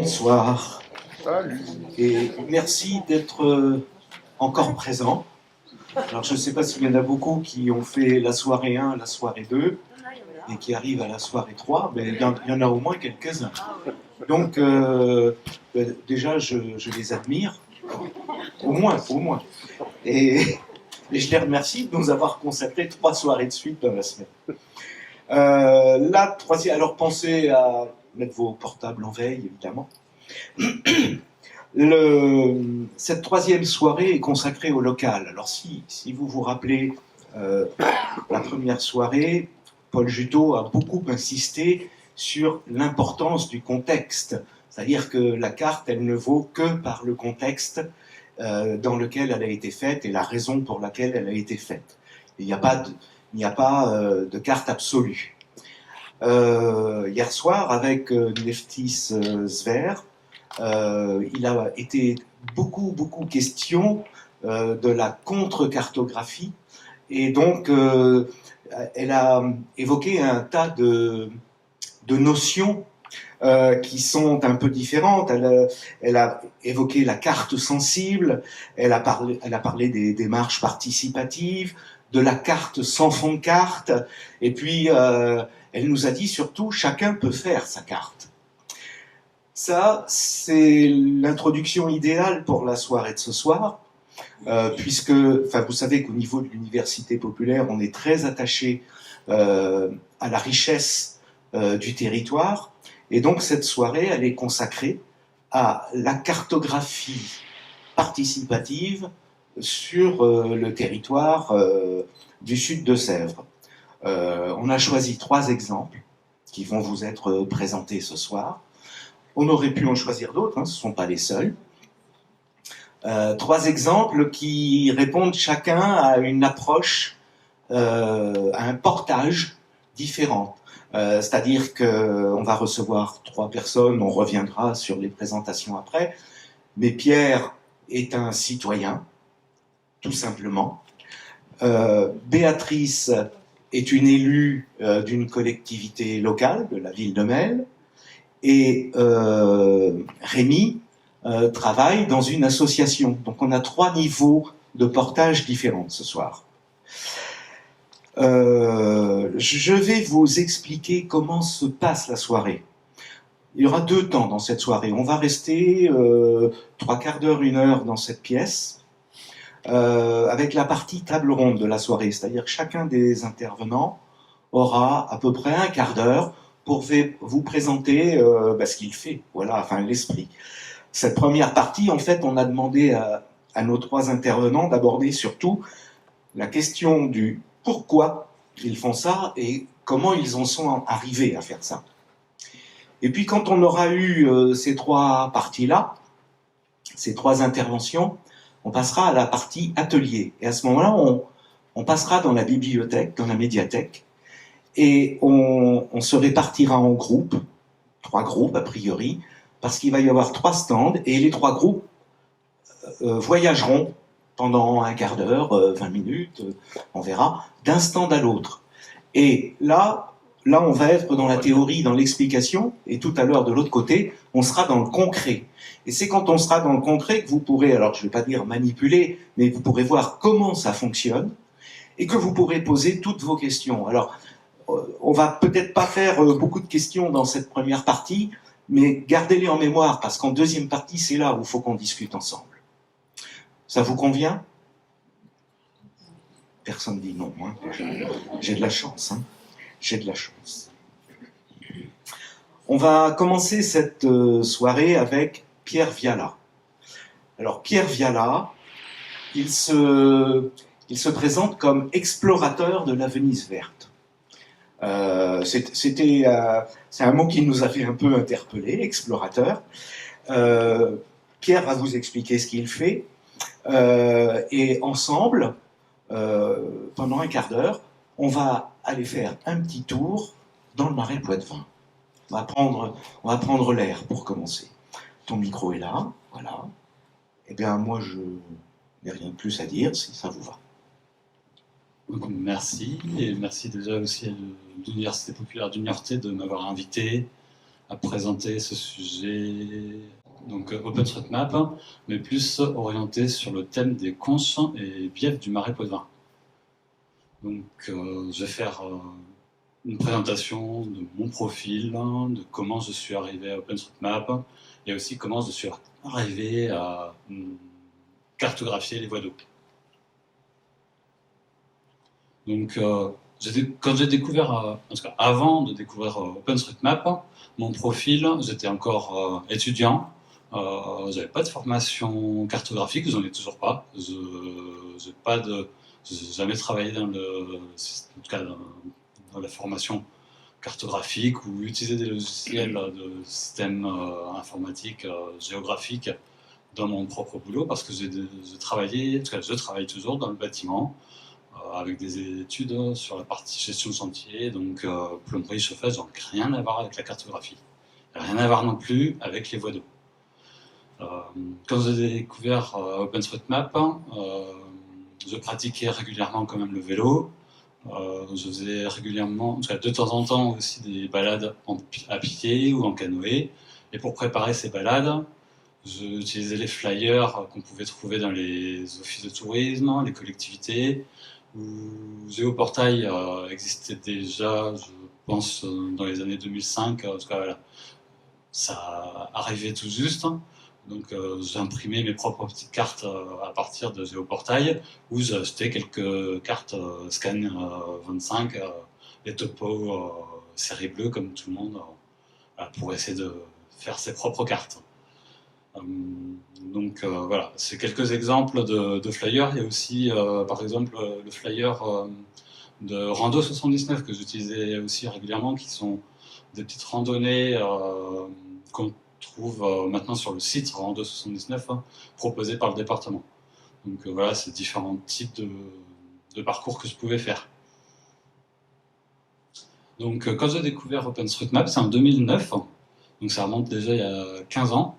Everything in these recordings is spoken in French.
Bonsoir et merci d'être encore présent. Alors je ne sais pas s'il y en a beaucoup qui ont fait la soirée 1, la soirée 2 et qui arrivent à la soirée 3, mais il y en a au moins quelques-uns. Donc déjà je les admire, au moins. Et je les remercie de nous avoir consacré 3 soirées de suite dans la semaine. La troisième, alors pensez à mettre vos portables en veille, évidemment. Cette troisième soirée est consacrée au local. Alors si vous vous rappelez la première soirée, Paul Juteau a beaucoup insisté sur l'importance du contexte. C'est-à-dire que la carte, elle ne vaut que par le contexte dans lequel elle a été faite et la raison pour laquelle elle a été faite. Il n'y a pas de carte absolue. Hier soir, avec Neftis Zver, il a été beaucoup question de la contre-cartographie, et donc elle a évoqué un tas de notions qui sont un peu différentes. Elle a évoqué la carte sensible, elle a parlé des démarches participatives, de la carte sans fond de carte, et puis elle nous a dit surtout chacun peut faire sa carte. Ça, c'est l'introduction idéale pour la soirée de ce soir, puisque, vous savez qu'au niveau de l'université populaire, on est très attaché à la richesse du territoire, et donc cette soirée, elle est consacrée à la cartographie participative sur le territoire du sud de Sèvres. On a choisi 3 exemples qui vont vous être présentés ce soir. On aurait pu en choisir d'autres, ce ne sont pas les seuls. 3 exemples qui répondent chacun à une approche, à un portage différent. C'est-à-dire qu'on va recevoir 3 personnes, on reviendra sur les présentations après, mais Pierre est un citoyen, tout simplement. Béatrice est une élue d'une collectivité locale, de la ville de Melle, et Rémi travaille dans une association. Donc on a 3 niveaux de portage différents ce soir. Je vais vous expliquer comment se passe la soirée. Il y aura 2 temps dans cette soirée. On va rester 3 quarts d'heure, 1 heure dans cette pièce, avec la partie table ronde de la soirée. C'est-à-dire que chacun des intervenants aura à peu près 1 quart d'heure pour vous présenter ce qu'il fait, l'esprit. Cette première partie, en fait, on a demandé à nos 3 intervenants d'aborder surtout la question du pourquoi ils font ça et comment ils en sont arrivés à faire ça. Et puis quand on aura eu ces 3 parties-là, ces 3 interventions, on passera à la partie atelier. Et à ce moment-là, on passera dans la bibliothèque, dans la médiathèque, et on se répartira en groupes, 3 groupes a priori, parce qu'il va y avoir 3 stands, et les 3 groupes voyageront pendant 1 quart d'heure, 20 minutes, on verra, d'un stand à l'autre. Et là, on va être dans la théorie, dans l'explication, et tout à l'heure, de l'autre côté, on sera dans le concret. Et c'est quand on sera dans le concret que vous pourrez, alors je ne vais pas dire manipuler, mais vous pourrez voir comment ça fonctionne, et que vous pourrez poser toutes vos questions. Alors, on va peut-être pas faire beaucoup de questions dans cette première partie, mais gardez-les en mémoire, parce qu'en deuxième partie, c'est là où il faut qu'on discute ensemble. Ça vous convient ? Personne dit non, hein. J'ai de la chance, hein. J'ai de la chance. On va commencer cette soirée avec Pierre Viala. Alors Pierre Viala, il se présente comme explorateur de la Venise verte. C'est un mot qui nous a fait un peu interpeller, explorateur. Pierre va vous expliquer ce qu'il fait, et ensemble, pendant 1 quart d'heure, on va aller faire un petit tour dans le Marais Poitevin. On va prendre l'air pour commencer. Ton micro est là, voilà. Eh bien, moi, je n'ai rien de plus à dire, si ça vous va. Merci, et merci déjà aussi à l'Université populaire du Niortais de m'avoir invité à présenter ce sujet, donc OpenStreetMap, mais plus orienté sur le thème des conches et biefs du Marais Poitevin. Donc je vais faire une présentation de mon profil, de comment je suis arrivé à OpenStreetMap, et aussi comment je suis arrivé à cartographier les voies d'eau. Donc, quand j'ai découvert, en tout cas avant de découvrir OpenStreetMap, mon profil, j'étais encore étudiant, j'avais pas de formation cartographique, j'en ai toujours pas. J'ai jamais travaillé dans en tout cas dans la formation cartographique ou utiliser des logiciels de système informatique, géographique dans mon propre boulot parce que j'ai travaillé, en tout cas je travaille toujours dans le bâtiment avec des études sur la partie gestion de chantier, donc plomberie, chauffage, donc rien à voir avec la cartographie. Rien à voir non plus avec les voies d'eau. Quand j'ai découvert OpenStreetMap, je pratiquais régulièrement quand même le vélo. Je faisais régulièrement, en tout cas de temps en temps aussi des balades à pied ou en canoë. Et pour préparer ces balades, j'utilisais les flyers qu'on pouvait trouver dans les offices de tourisme, les collectivités, où Géoportail existait déjà, je pense, dans les années 2005. En tout cas, voilà, ça arrivait tout juste. Donc j'imprimais mes propres petites cartes à partir de Géoportail, où j'ai acheté quelques cartes Scan 25, les topos série bleue comme tout le monde, pour essayer de faire ses propres cartes. Donc voilà, c'est quelques exemples de flyers. Il y a aussi par exemple le flyer de Rando 79 que j'utilisais aussi régulièrement, qui sont des petites randonnées qu'on trouve maintenant sur le site Rando 79, proposées par le département. Donc voilà, c'est différents types de parcours que je pouvais faire. Donc quand j'ai découvert OpenStreetMap, c'est en 2009, donc ça remonte déjà il y a 15 ans.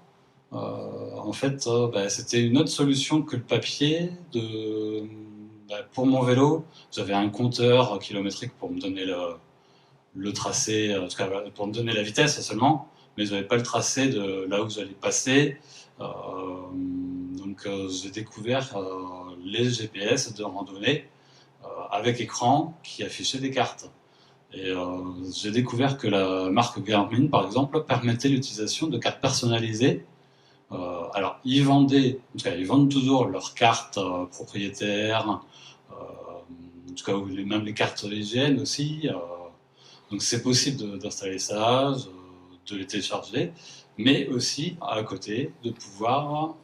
En fait, c'était une autre solution que le papier. Pour mon vélo, j'avais un compteur kilométrique pour me donner le tracé, en tout cas pour me donner la vitesse seulement, mais je n'avais pas le tracé de là où j'allais passer. Donc j'ai découvert les GPS de randonnée avec écran qui affichaient des cartes. Et j'ai découvert que la marque Garmin, par exemple, permettait l'utilisation de cartes personnalisées. Alors, ils vendent toujours leurs cartes propriétaires, en tout cas, même les cartes hygiène aussi. Donc, c'est possible d'installer ça, de les télécharger, mais aussi, à côté, de pouvoir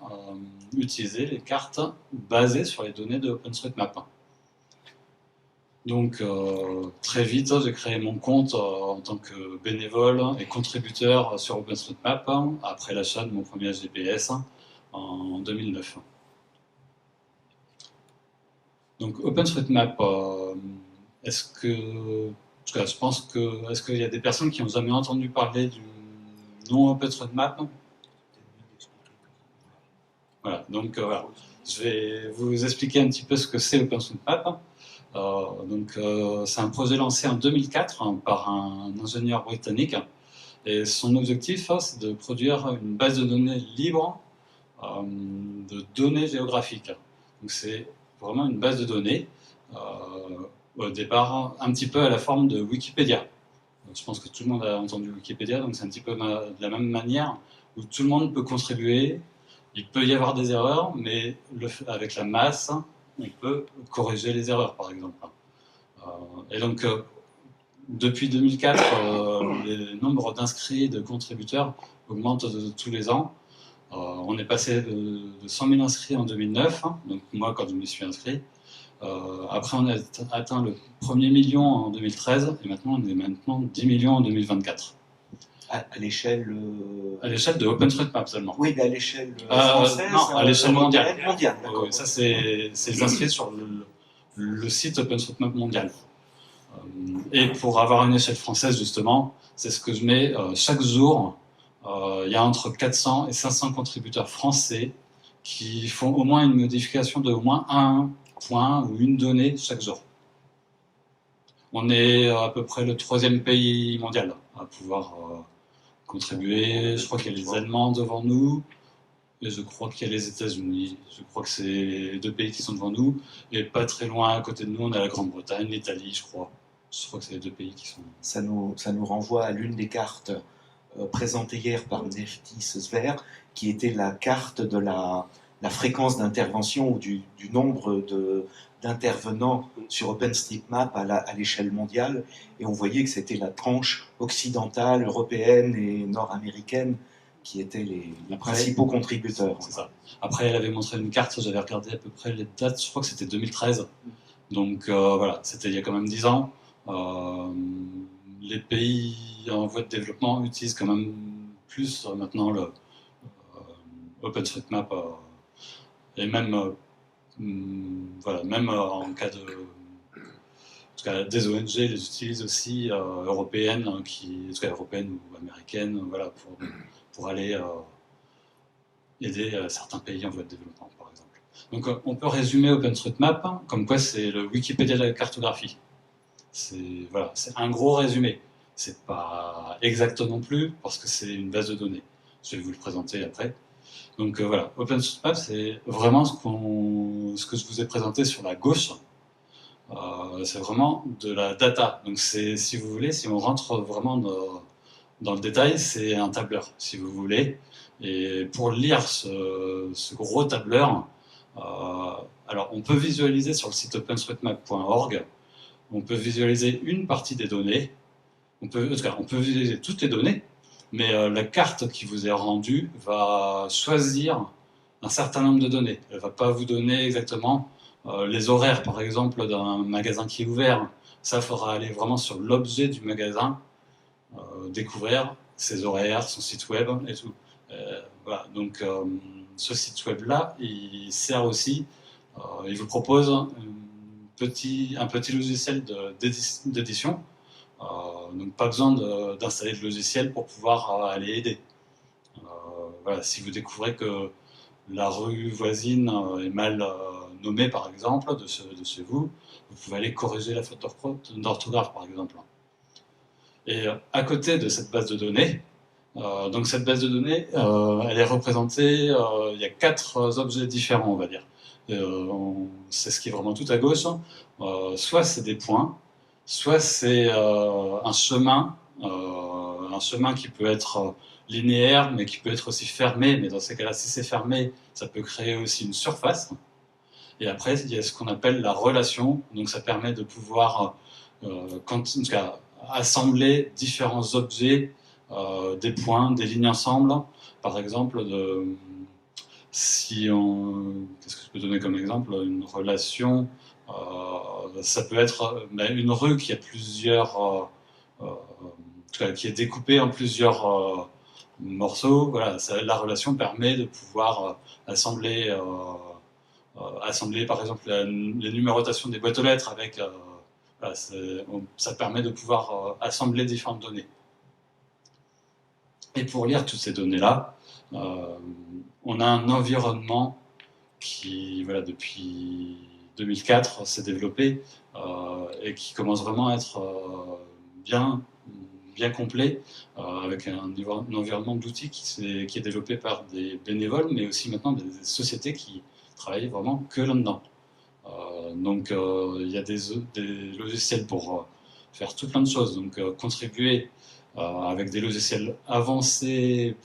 utiliser les cartes basées sur les données de OpenStreetMap. Donc, très vite, j'ai créé mon compte en tant que bénévole et contributeur sur OpenStreetMap après l'achat de mon premier GPS en 2009. Donc, OpenStreetMap, est-ce qu'il y a des personnes qui n'ont jamais entendu parler du nom OpenStreetMap? Voilà, donc voilà. Je vais vous expliquer un petit peu ce que c'est OpenStreetMap. C'est un projet lancé en 2004 par un ingénieur britannique, et son objectif, c'est de produire une base de données libre de données géographiques. Donc c'est vraiment une base de données au départ un petit peu à la forme de Wikipédia. Donc, je pense que tout le monde a entendu Wikipédia, donc c'est un petit peu de la même manière où tout le monde peut contribuer. Il peut y avoir des erreurs, mais avec la masse, on peut corriger les erreurs, par exemple. Et donc, depuis 2004, les nombres d'inscrits et de contributeurs augmentent tous les ans. On est passé de 100 000 inscrits en 2009, donc moi quand je me suis inscrit. Après, on a atteint le premier million en 2013, et maintenant, on est 10 millions en 2024. À l'échelle de OpenStreetMap seulement. Oui, mais à l'échelle française. Non, à l'échelle mondiale. D'accord. Ça, c'est les inscrits sur le site OpenStreetMap mondial. Et pour avoir une échelle française, justement, c'est ce que je mets chaque jour. Il y a entre 400 et 500 contributeurs français qui font au moins une modification de au moins un point ou une donnée chaque jour. On est à peu près le 3e pays mondial à pouvoir contribué. Je crois qu'il y a les Allemands devant nous, et je crois qu'il y a les États-Unis. Je crois que c'est les deux pays qui sont devant nous, et pas très loin à côté de nous, on a la Grande-Bretagne, l'Italie, je crois. Je crois que c'est les deux pays qui sont. Ça nous renvoie à l'une des cartes présentée hier par Neftis Sver, qui était la carte de la fréquence d'intervention ou du nombre d'intervenants sur OpenStreetMap à l'échelle mondiale. Et on voyait que c'était la tranche occidentale, européenne et nord-américaine qui étaient les principaux contributeurs. C'est ça. Après, elle avait montré une carte, j'avais regardé à peu près les dates, je crois que c'était 2013. Donc voilà, c'était il y a quand même 10 ans. Les pays en voie de développement utilisent quand même plus maintenant le OpenStreetMap et même voilà, même en cas de en tout cas, des ONG les utilisent aussi européennes, en tout cas européennes ou américaines, voilà, pour aller aider certains pays en voie de développement, par exemple. Donc on peut résumer OpenStreetMap comme quoi c'est le Wikipédia de la cartographie. C'est voilà, c'est un gros résumé. C'est pas exact non plus parce que c'est une base de données. Je vais vous le présenter après. Donc voilà, OpenStreetMap, c'est vraiment ce que je vous ai présenté sur la gauche. C'est vraiment de la data. Donc c'est, si vous voulez, si on rentre vraiment dans le détail, c'est un tableur, si vous voulez. Et pour lire ce gros tableur, alors on peut visualiser sur le site openstreetmap.org. On peut visualiser une partie des données, on peut visualiser toutes les données, mais la carte qui vous est rendue va choisir un certain nombre de données. Elle ne va pas vous donner exactement les horaires, par exemple, d'un magasin qui est ouvert. Ça fera aller vraiment sur l'objet du magasin, découvrir ses horaires, son site web et tout. Voilà. Donc ce site web-là, il sert aussi, il vous propose un petit logiciel d'édition. Donc pas besoin d'installer de logiciel pour pouvoir aller aider. Voilà, si vous découvrez que la rue voisine est mal nommée, par exemple, de chez vous, vous pouvez aller corriger la faute d'orthographe, par exemple. Et à côté de cette base de données, donc cette base de données, elle est représentée, il y a 4 objets différents, on va dire. C'est ce qui est vraiment tout à gauche. Soit c'est des points, soit c'est un chemin qui peut être linéaire, mais qui peut être aussi fermé. Mais dans ces cas-là, si c'est fermé, ça peut créer aussi une surface. Et après, il y a ce qu'on appelle la relation. Donc ça permet de pouvoir, en tout cas, assembler différents objets, des points, des lignes ensemble. Par exemple, qu'est-ce que je peux donner comme exemple? Une relation, ça peut être une rue qui a plusieurs, qui est découpée en plusieurs morceaux. Voilà, la relation permet de pouvoir assembler, par exemple les numérotations des boîtes aux lettres avec. Voilà, ça permet de pouvoir assembler différentes données. Et pour lire toutes ces données-là, on a un environnement qui, voilà, depuis 2004, s'est développé et qui commence vraiment à être bien complet, avec un environnement d'outils qui est développé par des bénévoles, mais aussi maintenant des sociétés qui travaillent vraiment que là-dedans. Donc il y a des logiciels pour faire tout plein de choses, donc contribuer avec des logiciels avancés,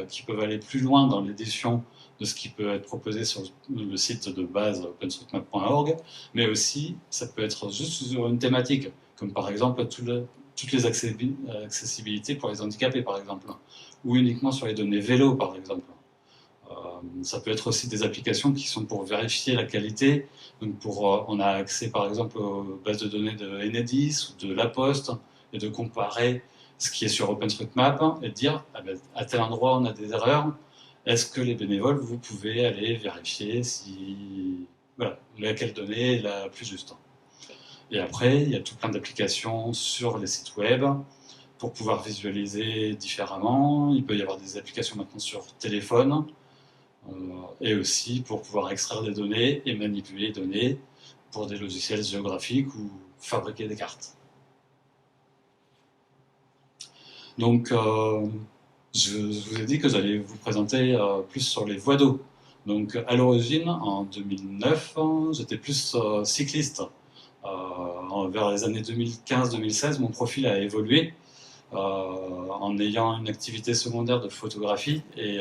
qui peuvent aller plus loin dans l'édition de ce qui peut être proposé sur le site de base openstreetmap.org, mais aussi ça peut être juste sur une thématique, comme par exemple toutes les accessibilités pour les handicapés, par exemple, ou uniquement sur les données vélo, par exemple. Ça peut être aussi des applications qui sont pour vérifier la qualité. Donc on a accès par exemple aux bases de données de Enedis ou de La Poste, et de comparer ce qui est sur OpenStreetMap et de dire à tel endroit on a des erreurs. Est-ce que les bénévoles, vous pouvez aller vérifier si laquelle donnée est la plus juste. Et après, il y a tout plein d'applications sur les sites web pour pouvoir visualiser différemment. Il peut y avoir des applications maintenant sur téléphone. Et aussi pour pouvoir extraire des données et manipuler les données pour des logiciels géographiques ou fabriquer des cartes. Donc Je vous ai dit que j'allais vous présenter plus sur les voies d'eau. Donc à l'origine, en 2009, j'étais plus cycliste. Vers les années 2015-2016, mon profil a évolué en ayant une activité secondaire de photographie. Et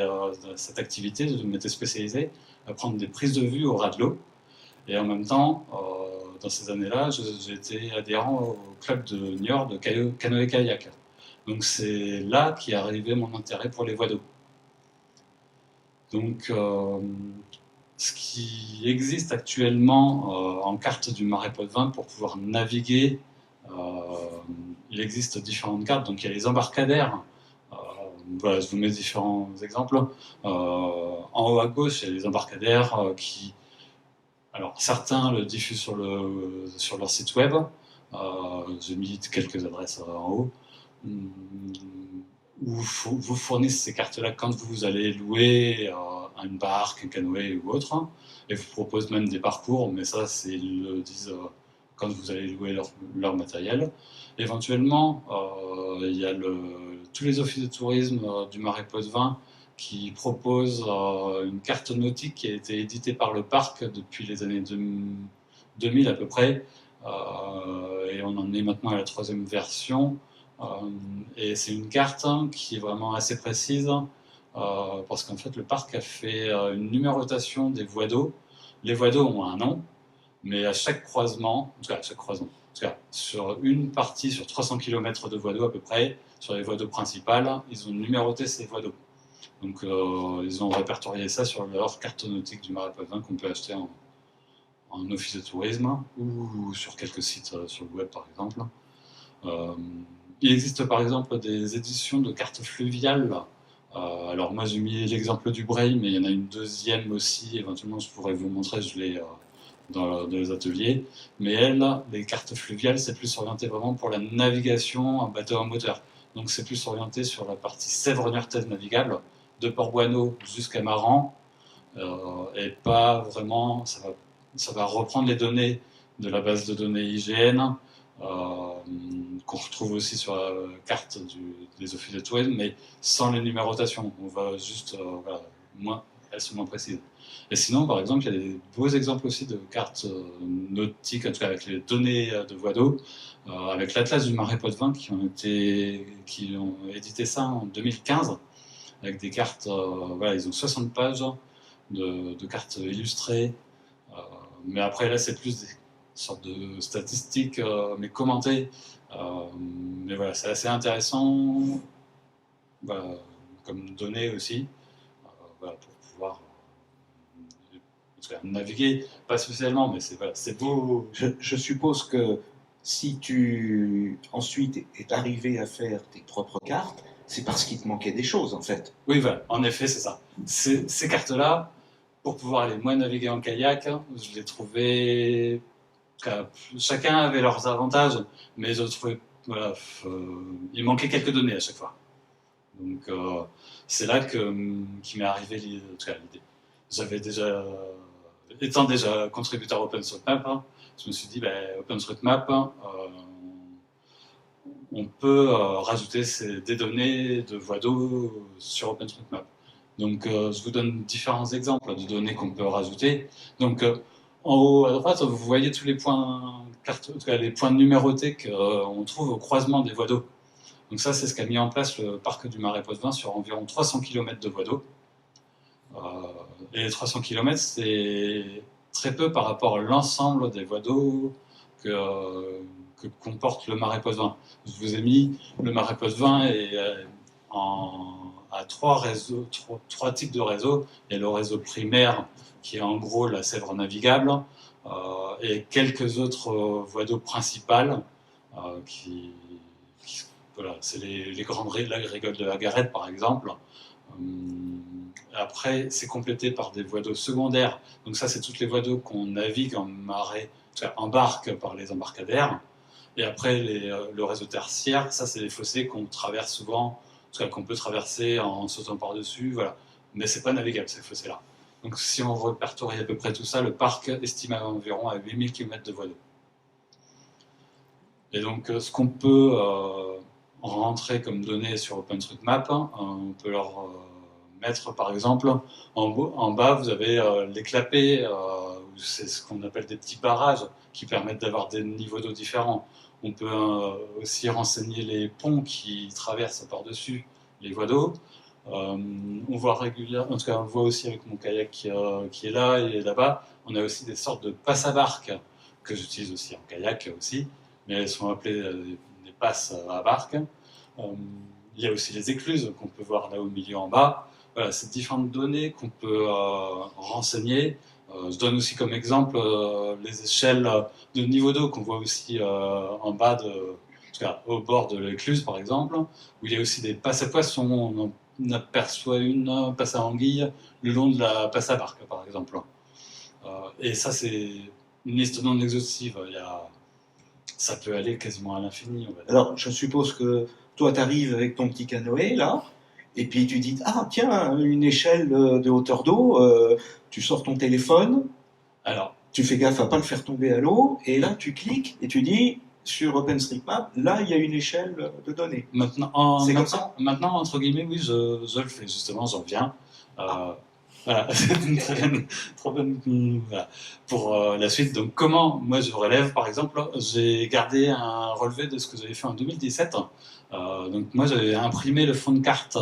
cette activité, je m'étais spécialisé à prendre des prises de vue au ras de l'eau. Et en même temps, dans ces années-là, j'ai été adhérent au club de Niort de canoë-kayak. Donc c'est là qu'est arrivé mon intérêt pour les voies d'eau. Donc ce qui existe actuellement en carte du Marais Poitevin pour pouvoir naviguer, il existe différentes cartes. Donc il y a les embarcadères. Voilà, je vous mets différents exemples. En haut à gauche, il y a les embarcadères qui... Alors certains le diffusent sur leur site web. J'ai mis quelques adresses en haut. Où vous fournissent ces cartes-là quand vous allez louer une barque, un canoë ou autre, et vous proposent même des parcours, mais ça, ils le disent quand vous allez louer leur matériel. Éventuellement, il y a tous les offices de tourisme du Marais Poitevin qui proposent une carte nautique qui a été éditée par le parc depuis les années 2000 à peu près, et on en est maintenant à la 3e version. Et c'est une carte qui est vraiment assez précise parce qu'en fait le parc a fait une numérotation des voies d'eau. Les voies d'eau ont un nom, mais à chaque croisement, en tout cas, sur une partie, sur 300 km de voies d'eau à peu près, sur les voies d'eau principales, ils ont numéroté ces voies d'eau. Donc ils ont répertorié ça sur leur carte nautique du Marais Poitevin qu'on peut acheter en office de tourisme ou sur quelques sites sur le web par exemple. Il existe par exemple des éditions de cartes fluviales. Alors moi j'ai mis l'exemple du Braille, mais il y en a une deuxième aussi, éventuellement je pourrais vous montrer, je l'ai dans les ateliers. Mais elles, les cartes fluviales, c'est plus orienté vraiment pour la navigation en bateau à moteur. Donc c'est plus orienté sur la partie Sèvres-Niortaise navigable, de Port-Boineau jusqu'à Maran, et pas vraiment, ça va reprendre les données de la base de données IGN, qu'on retrouve aussi sur la carte des offices de tourisme, mais sans les numérotations. On va juste, voilà, elles sont moins précises. Et sinon, par exemple, il y a des beaux exemples aussi de cartes nautiques, en tout cas avec les données de voies d'eau, avec l'Atlas du Marais Poitevin qui ont édité ça en 2015, avec des cartes, voilà, ils ont 60 pages de cartes illustrées, mais après là c'est plus des sortes de statistiques, mais commentées. Mais voilà, c'est assez intéressant, voilà, comme données aussi, voilà, pour pouvoir naviguer, pas spécialement, mais c'est beau. Je suppose que si tu ensuite es arrivé à faire tes propres cartes, c'est parce qu'il te manquait des choses en fait. Oui, voilà, en effet, c'est ça. Ces cartes-là, pour pouvoir aller moi naviguer en kayak, je les trouvais. Chacun avait leurs avantages, mais je trouvais. Voilà, il manquait quelques données à chaque fois. Donc c'est là qui m'est arrivé l'idée. J'avais déjà. Étant déjà contributeur OpenStreetMap, je me suis dit, OpenStreetMap, on peut rajouter des données de voies d'eau sur OpenStreetMap. Donc je vous donne différents exemples de données qu'on peut rajouter. Donc en haut à droite, vous voyez tous les points, les points numérotés qu'on trouve au croisement des voies d'eau. Donc ça, c'est ce qu'a mis en place le parc du Marais Poitevin sur environ 300 km de voies d'eau. Et les 300 km, c'est très peu par rapport à l'ensemble des voies d'eau que comporte le Marais Poitevin. Je vous ai mis le Marais Poitevin à trois types de réseaux. Il y a le réseau primaire qui est en gros la Sèvre navigable et quelques autres voies d'eau principales voilà, c'est les grandes rigoles de la Garette par exemple. Après, c'est complété par des voies d'eau secondaires. Donc ça, c'est toutes les voies d'eau qu'on navigue en marais, en barque par les embarcadères. Et après, le réseau tertiaire, ça, c'est les fossés qu'on traverse souvent, qu'on peut traverser en sautant par-dessus, voilà. Mais c'est pas navigable, ces fossés-là. Donc si on répertorie à peu près tout ça, le parc estime environ à 8000 km de voies d'eau. Et donc, ce qu'on peut rentrer comme données sur OpenStreetMap. On peut leur mettre, par exemple, en bas, vous avez les clapets, c'est ce qu'on appelle des petits barrages qui permettent d'avoir des niveaux d'eau différents. On peut aussi renseigner les ponts qui traversent par-dessus les voies d'eau. On voit régulièrement, en tout cas, on le voit aussi avec mon kayak qui est là et là-bas. On a aussi des sortes de passes à barque que j'utilise aussi en kayak aussi, mais elles sont appelées des passes à barque. Il y a aussi les écluses qu'on peut voir là au milieu en bas. Voilà, c'est différentes données qu'on peut renseigner. Je donne aussi comme exemple les échelles de niveau d'eau qu'on voit aussi en bas, en tout cas au bord de l'écluse par exemple, où il y a aussi des passes à poissons. On aperçoit une passe à anguille le long de la passe à barque par exemple. Et ça, c'est une liste non exhaustive. Ça peut aller quasiment à l'infini. Alors, je suppose que toi, tu arrives avec ton petit canoë, là, et puis tu dis, ah, tiens, une échelle de hauteur d'eau, tu sors ton téléphone, alors, tu fais gaffe à pas le faire tomber à l'eau, et là, tu cliques, et tu dis, sur OpenStreetMap, là, il y a une échelle de données. C'est comme ça ? Maintenant, entre guillemets, oui, je le fais, justement, j'en viens. Voilà, c'est une très bonne voilà. Pour la suite. Donc, comment moi je relève, par exemple, j'ai gardé un relevé de ce que j'avais fait en 2017. Donc, moi j'avais imprimé le fond de carte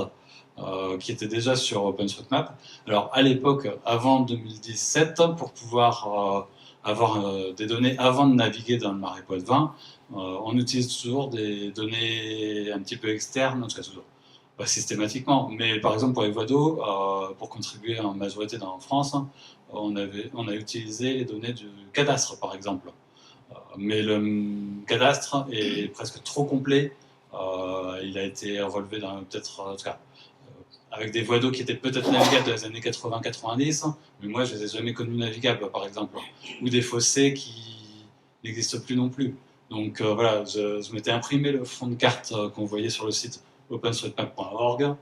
qui était déjà sur OpenStreetMap. Alors, à l'époque, avant 2017, pour pouvoir avoir des données avant de naviguer dans le Marais Poitevin, on utilise toujours des données un petit peu externes, en tout cas toujours. Pas systématiquement, mais par exemple pour les voies d'eau, pour contribuer en majorité en France, on a utilisé les données du cadastre par exemple. Mais le cadastre est presque trop complet. Il a été relevé dans peut-être, en tout cas, avec des voies d'eau qui étaient peut-être navigables dans les années 80-90, mais moi je les ai jamais connues navigables par exemple, ou des fossés qui n'existent plus non plus. Donc voilà, je m'étais imprimé le fond de carte qu'on voyait sur le site openstreetmap.org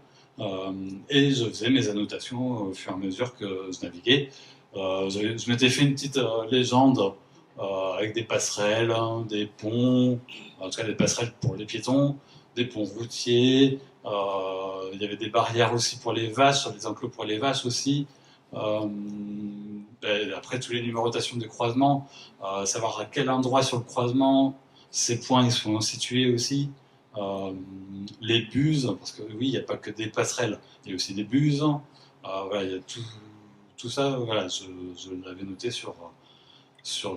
et je faisais mes annotations au fur et à mesure que je naviguais. Je m'étais fait une petite légende avec des passerelles, des ponts, en tout cas des passerelles pour les piétons, des ponts routiers. Il y avait des barrières aussi pour les vaches, des enclos pour les vaches aussi. Après, toutes les numérotations des croisements, savoir à quel endroit sur le croisement ces points ils sont situés aussi. Les buses, parce que oui, il n'y a pas que des passerelles, il y a aussi des buses. Voilà, il y a tout ça, voilà, je l'avais noté sur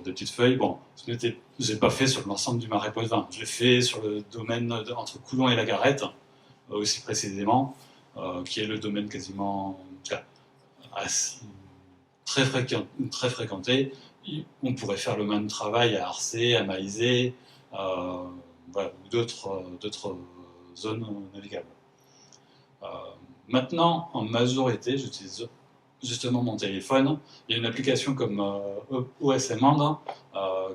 des petites feuilles. Bon, je n'ai pas fait sur l'ensemble du Marais Poitevin. Je l'ai fait sur le domaine entre Coulon et la Garette, aussi précisément, qui est le domaine quasiment très fréquenté. On pourrait faire le même travail à Arcé, à Maizé, voilà, ou d'autres zones navigables. Maintenant, en majorité, j'utilise justement mon téléphone. Il y a une application comme OSMand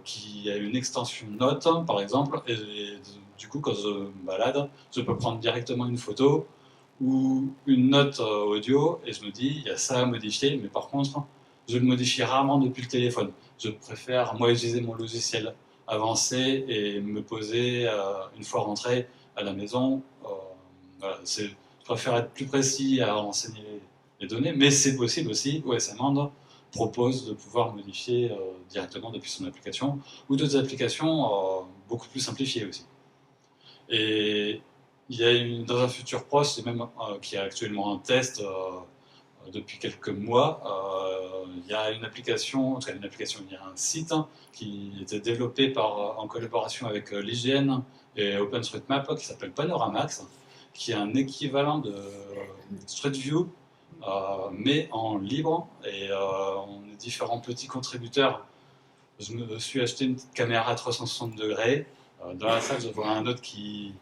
qui a une extension note, par exemple, et du coup, quand je me balade, je peux prendre directement une photo ou une note audio et je me dis, il y a ça à modifier, mais par contre, je le modifie rarement depuis le téléphone. Je préfère, moi, utiliser mon logiciel avancé et me poser une fois rentré à la maison. Voilà, je préfère être plus précis à renseigner les données, mais c'est possible aussi. OSMand propose de pouvoir modifier directement depuis son application ou d'autres applications beaucoup plus simplifiées aussi. Et il y a dans un futur proche, et même qui est actuellement en test depuis quelques mois, il y a une application, il y a un site qui était développé en collaboration avec l'IGN et OpenStreetMap qui s'appelle Panoramax, qui est un équivalent de Street View, mais en libre, et on est différents petits contributeurs. Je me suis acheté une petite caméra à 360 degrés. Dans la salle, je vois un autre qui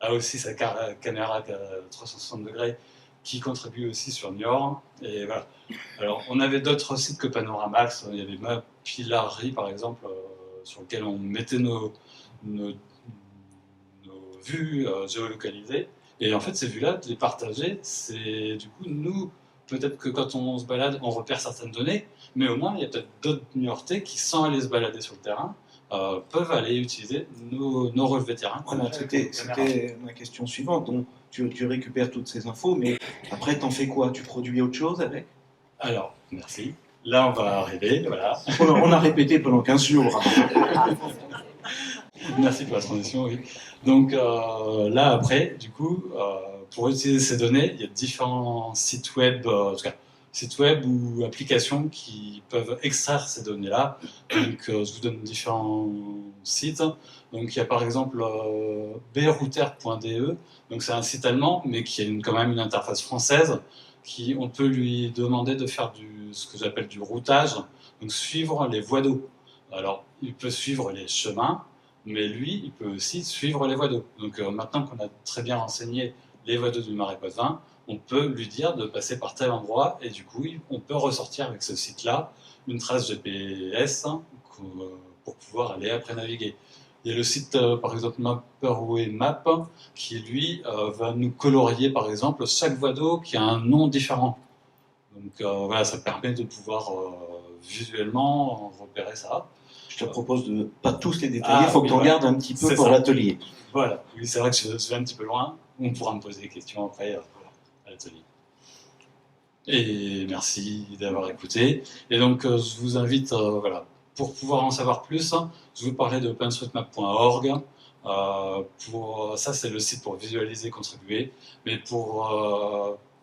a aussi sa caméra à 360 degrés, qui contribue aussi sur Niort. Et voilà. Alors, on avait d'autres sites que Panoramax. Il y avait Mapillary, par exemple, sur lequel on mettait nos vues géolocalisées. Et en fait, ces vues-là, de les partager, c'est du coup, nous, peut-être que quand on se balade, on repère certaines données, mais au moins, il y a peut-être d'autres Niortais qui, sans aller se balader sur le terrain, peuvent aller utiliser nos relevés terrain. Voilà, c'était ma question suivante. Donc, tu récupères toutes ces infos, mais après, t'en fais quoi? Tu produis autre chose avec? Alors, merci. Là, on va arriver, voilà. On a répété pendant 15 jours. Merci pour la transition, oui. Donc là, après, du coup, pour utiliser ces données, il y a différents sites web, en tout cas, sites web ou applications qui peuvent extraire ces données-là. Donc, je vous donne différents sites. Donc, il y a par exemple brouter.de. Donc, c'est un site allemand, mais qui a quand même une interface française. On peut lui demander de faire ce que j'appelle du routage, donc suivre les voies d'eau. Alors, il peut suivre les chemins, mais lui, il peut aussi suivre les voies d'eau. Donc maintenant qu'on a très bien renseigné les voies d'eau du Marais Poitevin, on peut lui dire de passer par tel endroit, et du coup, on peut ressortir avec ce site-là une trace GPS pour pouvoir aller après naviguer. Il y a le site, par exemple, Mapperway Map, qui lui va nous colorier, par exemple, chaque voie d'eau qui a un nom différent. Donc voilà, ça permet de pouvoir visuellement repérer ça. Je te propose de ne pas tous les détailler, il faut que tu en voilà. gardes un petit peu pour l'atelier. Voilà, oui, c'est vrai que je vais un petit peu loin, on pourra me poser des questions après à l'atelier. Et merci d'avoir écouté. Et donc, je vous invite, voilà, pour pouvoir en savoir plus, je vous parlais de openstreetmap.org. Ça, c'est le site pour visualiser, contribuer. Mais pour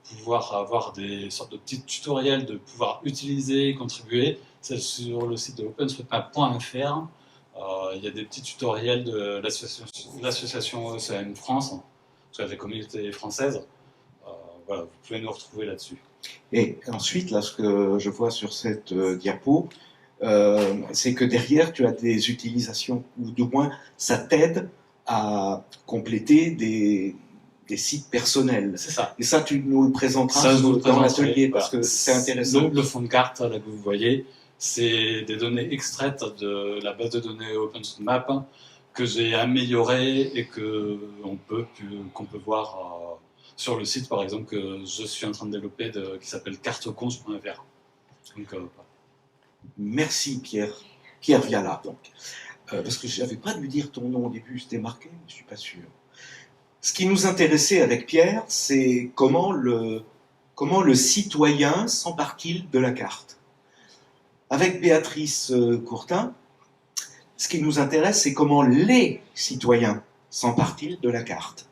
pouvoir avoir des sortes de petits tutoriels, de pouvoir utiliser, contribuer, c'est sur le site de openstreetmap.fr. Il y a des petits tutoriels de l'association ECM France, sur la communauté française. Voilà, vous pouvez nous retrouver là-dessus. Et ensuite, là, ce que je vois sur cette diapo, c'est que derrière, tu as des utilisations, ou du moins, ça t'aide à compléter des sites personnels. C'est ça. Et ça, tu nous le présenteras dans l'atelier, parce que c'est intéressant. Le fond de carte, là, que vous voyez, c'est des données extraites de la base de données OpenStreetMap que j'ai améliorée et qu'on peut voir sur le site, par exemple, que je suis en train de développer, qui s'appelle carteconge.fr. Donc, merci Pierre. Pierre Viala, donc. Parce que je n'avais pas dû dire ton nom au début, c'était marqué, mais je ne suis pas sûr. Ce qui nous intéressait avec Pierre, c'est comment le citoyen s'empare-t-il de la carte. Avec Béatrice Courtin, ce qui nous intéresse, c'est comment les citoyens s'emparent-ils de la carte.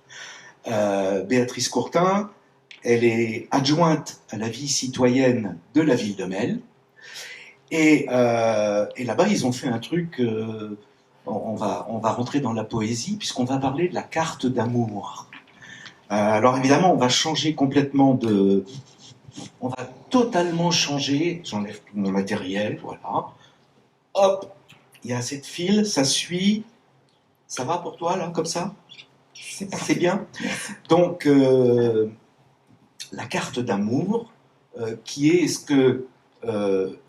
Béatrice Courtin, elle est adjointe à la vie citoyenne de la ville de Melle. Et là-bas, ils ont fait un truc, on va rentrer dans la poésie, puisqu'on va parler de la carte d'amour. Alors évidemment, on va changer complètement on va totalement changer, j'enlève tout mon matériel, voilà. Hop, il y a assez de fils, ça suit. Ça va pour toi, là, comme ça? C'est bien. Donc, la carte d'amour, qui est ce que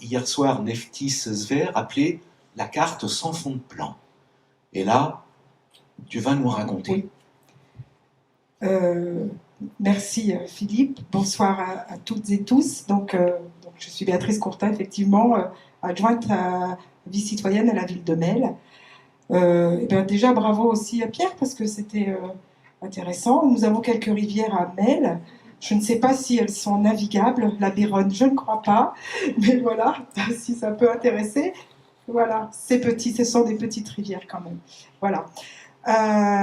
hier soir Neftis Sver appelait la carte sans fond de plan. Et là, tu vas nous raconter. Oui. Merci Philippe. Bonsoir à toutes et tous. Donc, je suis Béatrice Courtin, effectivement, adjointe à vie citoyenne à la ville de Melle. Et bien déjà, bravo aussi à Pierre, parce que c'était intéressant. Nous avons quelques rivières à Melle. Je ne sais pas si elles sont navigables. La Béronne, je ne crois pas. Mais voilà, si ça peut intéresser. Voilà, c'est petit, ce sont des petites rivières quand même. Voilà.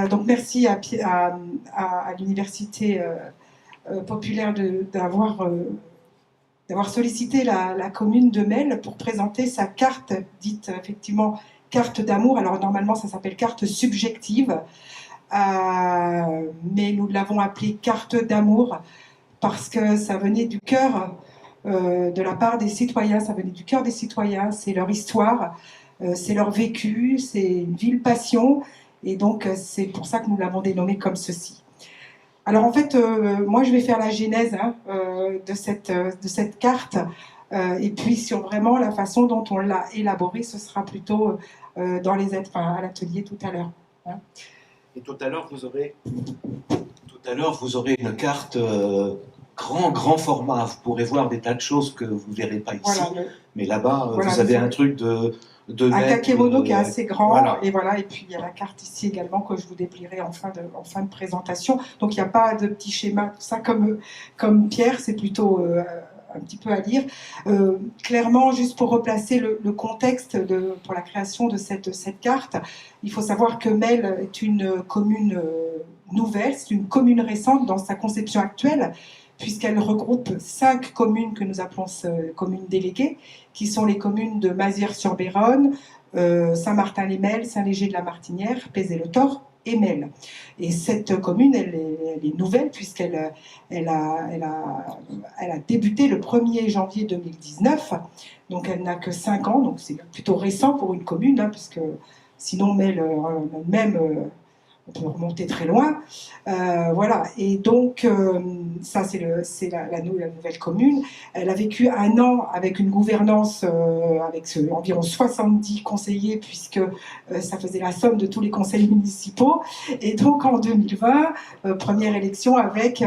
Donc merci à l'université populaire d'avoir sollicité la commune de Melle pour présenter sa carte, dite effectivement carte d'amour. Alors normalement ça s'appelle carte subjective, mais nous l'avons appelée carte d'amour parce que ça venait du cœur de la part des citoyens, ça venait du cœur des citoyens, c'est leur histoire, c'est leur vécu, c'est une vive passion. Et donc, c'est pour ça que nous l'avons dénommé comme ceci. Alors, en fait, moi, je vais faire la genèse de cette carte. Et puis, sur vraiment la façon dont on l'a élaborée, ce sera plutôt à l'atelier tout à l'heure. Hein. Et tout à l'heure, vous aurez une carte grand format. Vous pourrez voir des tas de choses que vous ne verrez pas ici. Voilà, mais là-bas, voilà, vous avez un truc de un mètres, kakémono qui est assez grand, voilà. et voilà, et puis il y a la carte ici également que je vous déplierai en fin de présentation. Donc il n'y a pas de petit schéma, tout ça comme Pierre, c'est plutôt un petit peu à lire. Clairement, juste pour replacer le contexte pour la création de cette carte, il faut savoir que Mel est une commune nouvelle, c'est une commune récente dans sa conception actuelle, puisqu'elle regroupe 5 communes que nous appelons communes déléguées, qui sont les communes de Mazières-sur-Béronne, Saint-Martin-les-Mels, Saint-Léger-de-la-Martinière, Pézé-le-Thor et Mel. Et cette commune, elle est nouvelle, puisqu'elle a débuté le 1er janvier 2019, donc elle n'a que 5 ans, donc c'est plutôt récent pour une commune, hein, puisque sinon Mel, même... on peut remonter très loin. Voilà. Et donc, ça, c'est la nouvelle commune. Elle a vécu un an avec une gouvernance avec environ 70 conseillers, puisque ça faisait la somme de tous les conseils municipaux. Et donc, en 2020, première élection avec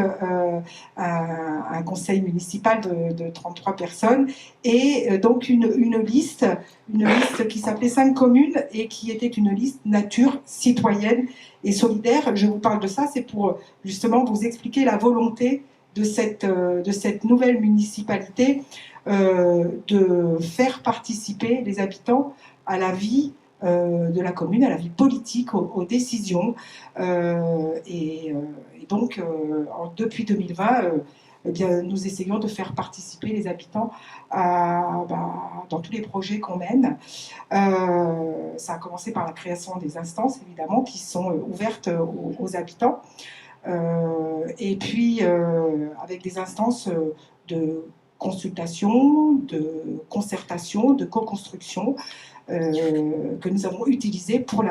un conseil municipal de 33 personnes et donc une liste qui s'appelait 5 communes et qui était une liste nature, citoyenne et solidaire. Je vous parle de ça, c'est pour justement vous expliquer la volonté de cette nouvelle municipalité de faire participer les habitants à la vie de la commune, à la vie politique, aux décisions. Et donc, depuis 2020, eh bien, nous essayons de faire participer les habitants dans tous les projets qu'on mène. Ça a commencé par la création des instances, évidemment, qui sont ouvertes aux habitants. Et puis, avec des instances de consultation, de concertation, de co-construction, que nous avons utilisées pour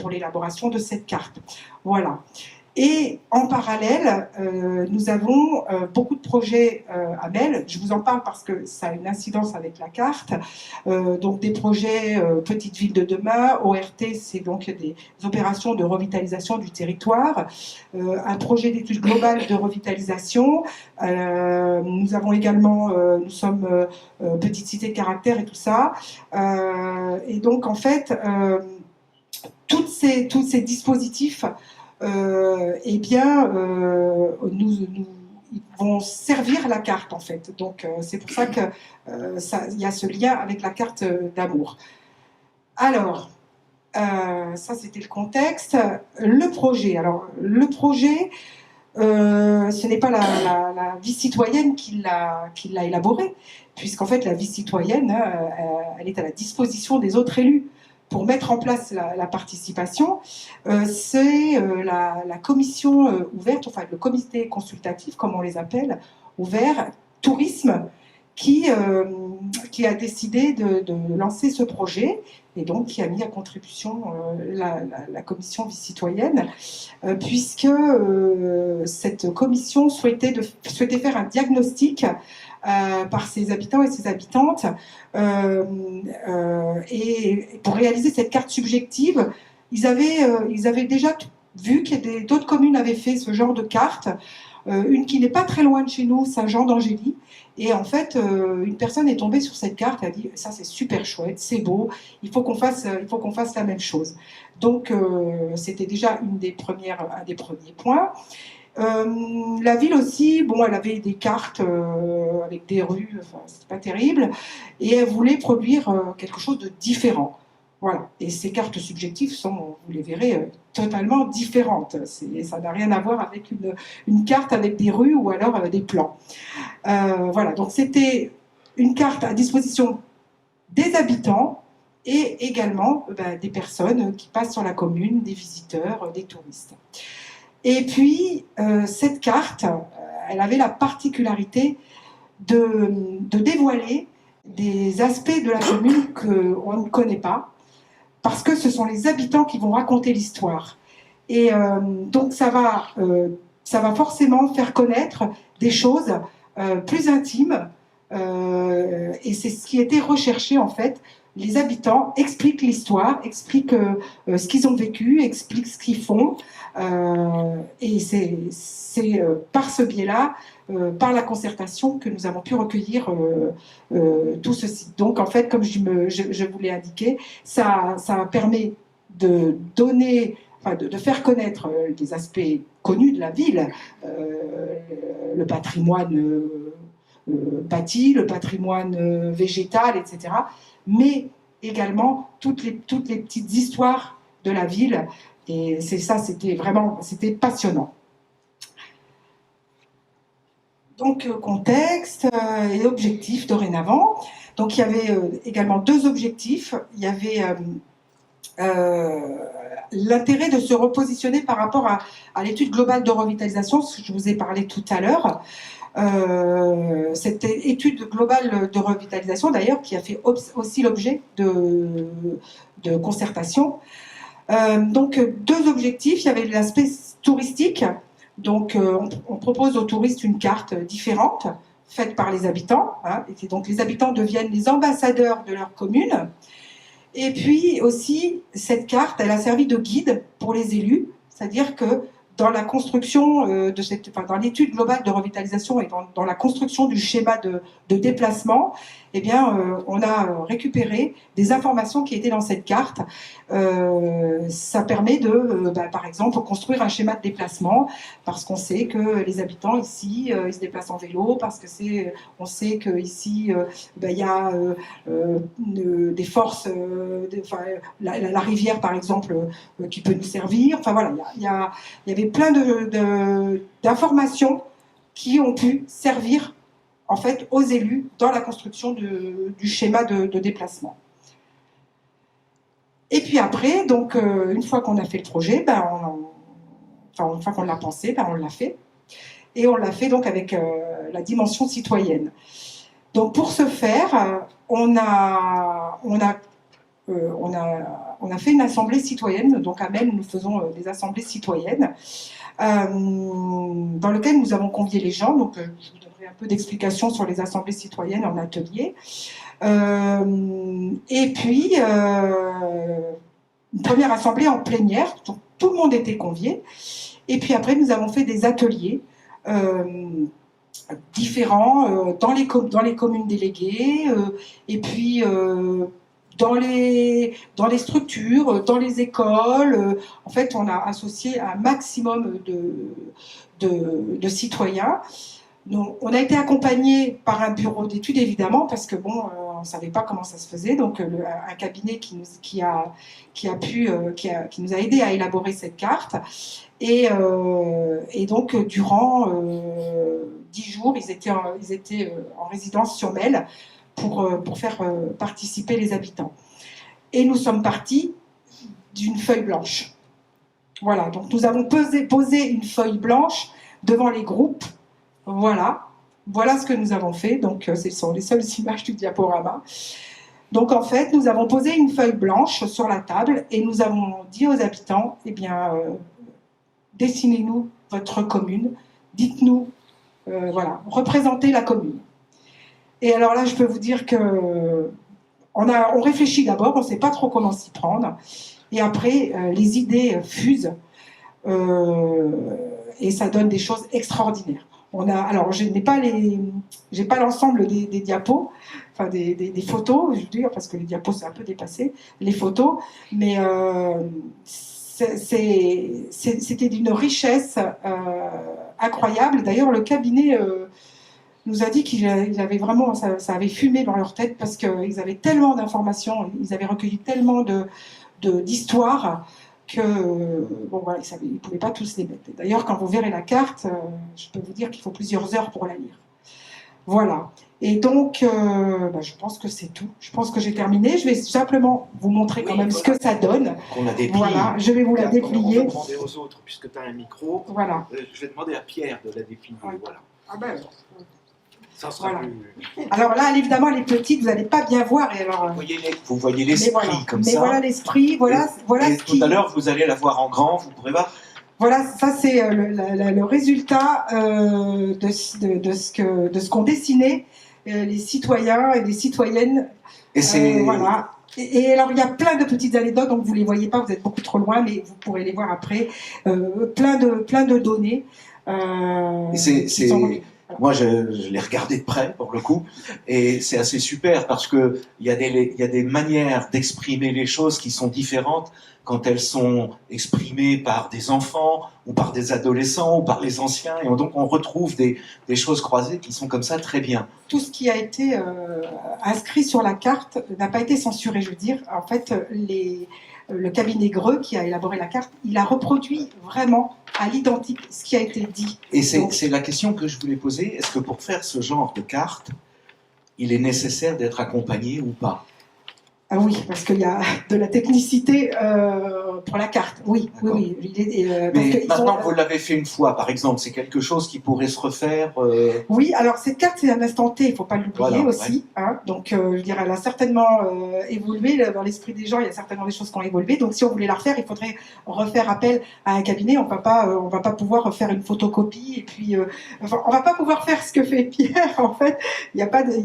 l'élaboration de cette carte. Voilà. Et en parallèle, nous avons beaucoup de projets à Mel. Je vous en parle parce que ça a une incidence avec la carte. Donc des projets Petite Ville de demain, ORT, c'est donc des opérations de revitalisation du territoire. Un projet d'étude globale de revitalisation. Nous avons également, nous sommes petite cité de caractère et tout ça. Et donc en fait, tous ces dispositifs eh bien, ils vont servir la carte en fait. Donc c'est pour ça qu'il y a ce lien avec la carte d'amour. Alors, ça c'était le contexte. Le projet. Alors, le projet, ce n'est pas la vie citoyenne qui l'a élaboré, puisqu'en fait la vie citoyenne, elle est à la disposition des autres élus. Pour mettre en place la participation, c'est la commission ouverte, enfin le comité consultatif, comme on les appelle, ouvert, tourisme, qui a décidé de lancer ce projet et donc qui a mis à contribution la commission vie citoyenne, puisque cette commission souhaitait faire un diagnostic par ses habitants et ses habitantes et pour réaliser cette carte subjective, ils avaient déjà vu que d'autres communes avaient fait ce genre de carte, une qui n'est pas très loin de chez nous, Saint-Jean-d'Angély, et en fait une personne est tombée sur cette carte et a dit ça c'est super chouette, c'est beau, il faut qu'on fasse la même chose. Donc c'était déjà un des premiers points. La ville aussi, bon, elle avait des cartes avec des rues, enfin, c'était pas terrible, et elle voulait produire quelque chose de différent. Voilà. Et ces cartes subjectives sont, vous les verrez, totalement différentes. Ça n'a rien à voir avec une carte avec des rues ou alors des plans. Voilà. Donc c'était une carte à disposition des habitants et également des personnes qui passent sur la commune, des visiteurs, des touristes. Et puis, cette carte, elle avait la particularité de dévoiler des aspects de la commune qu'on ne connaît pas, parce que ce sont les habitants qui vont raconter l'histoire. Et donc, ça va forcément faire connaître des choses plus intimes, et c'est ce qui était recherché en fait. Les habitants expliquent l'histoire, expliquent ce qu'ils ont vécu, expliquent ce qu'ils font, et c'est par ce biais-là, par la concertation, que nous avons pu recueillir tout ceci. Donc en fait, comme je vous l'ai indiqué, ça permet de donner, enfin, de faire connaître des aspects connus de la ville, le patrimoine bâti, le patrimoine végétal, etc. Mais également toutes les petites histoires de la ville. Et c'est ça, c'était passionnant. Donc, contexte et objectifs dorénavant. Donc, il y avait également 2 objectifs. Il y avait l'intérêt de se repositionner par rapport à l'étude globale de revitalisation, ce que je vous ai parlé tout à l'heure. Cette étude globale de revitalisation, d'ailleurs, qui a fait aussi l'objet de concertation. Donc, 2 objectifs. Il y avait l'aspect touristique. Donc, on propose aux touristes une carte différente, faite par les habitants. Hein, et donc, les habitants deviennent les ambassadeurs de leur commune. Et puis aussi, cette carte, elle a servi de guide pour les élus, c'est-à-dire que dans la construction dans l'étude globale de revitalisation et dans la construction du schéma de déplacement, eh bien, on a récupéré des informations qui étaient dans cette carte. Ça permet de, par exemple, construire un schéma de déplacement, parce qu'on sait que les habitants ici, ils se déplacent en vélo, parce que on sait qu'ici, il y a des forces, la rivière, par exemple, qui peut nous servir. Enfin voilà, il y avait plein d'informations qui ont pu servir en fait aux élus dans la construction du schéma de déplacement. Et puis après, donc une fois qu'on a fait le projet, une fois qu'on l'a pensé, on l'a fait. Et on l'a fait donc avec la dimension citoyenne. Donc pour ce faire, on a fait une assemblée citoyenne. Donc à Melle, nous faisons des assemblées citoyennes dans lesquelles nous avons convié les gens. Donc je vous donnerai un peu d'explications sur les assemblées citoyennes en atelier. Et puis une première assemblée en plénière, donc tout le monde était convié. Et puis après, nous avons fait des ateliers différents dans les communes déléguées, et puis dans les structures, dans les écoles. En fait, on a associé un maximum de citoyens. Donc, on a été accompagné par un bureau d'études, évidemment, parce que on ne savait pas comment ça se faisait. Donc, un cabinet qui nous a aidé à élaborer cette carte. Et donc, durant 10 jours, ils étaient en résidence sur Melle pour faire participer les habitants. Et nous sommes partis d'une feuille blanche. Voilà, donc nous avons posé une feuille blanche devant les groupes. Voilà ce que nous avons fait. Donc, ce sont les seules images du diaporama. Donc, en fait, nous avons posé une feuille blanche sur la table et nous avons dit aux habitants, dessinez-nous votre commune, dites-nous, représentez la commune. Et alors là, je peux vous dire que on réfléchit d'abord, on ne sait pas trop comment s'y prendre, et après, les idées fusent et ça donne des choses extraordinaires. Alors, j'ai pas l'ensemble des diapos, enfin des photos, je veux dire, parce que les diapos c'est un peu dépassé, les photos, mais c'était d'une richesse incroyable. D'ailleurs, le cabinet nous a dit qu'il avait vraiment, ça avait fumé dans leur tête, parce qu'ils avaient tellement d'informations, ils avaient recueilli tellement d'histoires que ils ne pouvaient pas tous les mettre. D'ailleurs, quand vous verrez la carte, je peux vous dire qu'il faut plusieurs heures pour la lire. Voilà. Et donc, je pense que c'est tout. Je pense que j'ai terminé. Je vais simplement vous montrer quand même ce que ça donne. Qu'on a déplié. Voilà, je vais vous la déplier. On va demander aux autres, puisque tu as un micro. Voilà. Je vais demander à Pierre de la déplier. Ouais. Voilà. Ah ben. Ça sera Voilà. plus... Alors là, évidemment, les petites, vous n'allez pas bien voir. Et alors, Vous voyez l'esprit comme ça. Mais voilà l'esprit, voilà et ce tout à l'heure, vous allez la voir en grand, vous pourrez voir. Voilà, ça c'est le résultat de ce qu'ont dessiné les citoyens et les citoyennes. Et c'est... Voilà. Et alors, il y a plein de petites anecdotes, donc vous ne les voyez pas, vous êtes beaucoup trop loin, mais vous pourrez les voir après. Plein de données. Moi, je l'ai regardé de près, pour le coup, et c'est assez super parce qu'il y a des manières d'exprimer les choses qui sont différentes quand elles sont exprimées par des enfants, ou par des adolescents, ou par les anciens, et donc on retrouve des choses croisées qui sont comme ça très bien. Tout ce qui a été inscrit sur la carte n'a pas été censuré, je veux dire. En fait, le cabinet Greux qui a élaboré la carte, il a reproduit vraiment à l'identique ce qui a été dit. Et c'est la question que je voulais poser. Est-ce que pour faire ce genre de carte, il est nécessaire d'être accompagné ou pas? Ah oui, parce qu'il y a de la technicité pour la carte. Oui, oui, oui. Mais maintenant que vous l'avez fait une fois, par exemple, c'est quelque chose qui pourrait se refaire Oui, alors cette carte, c'est un instant T, il ne faut pas l'oublier aussi. Ouais. Hein. Donc, je dirais, elle a certainement évolué. Dans l'esprit des gens, il y a certainement des choses qui ont évolué. Donc, si on voulait la refaire, il faudrait refaire appel à un cabinet. On ne va pas pouvoir faire une photocopie. Et puis, on ne va pas pouvoir faire ce que fait Pierre, en fait.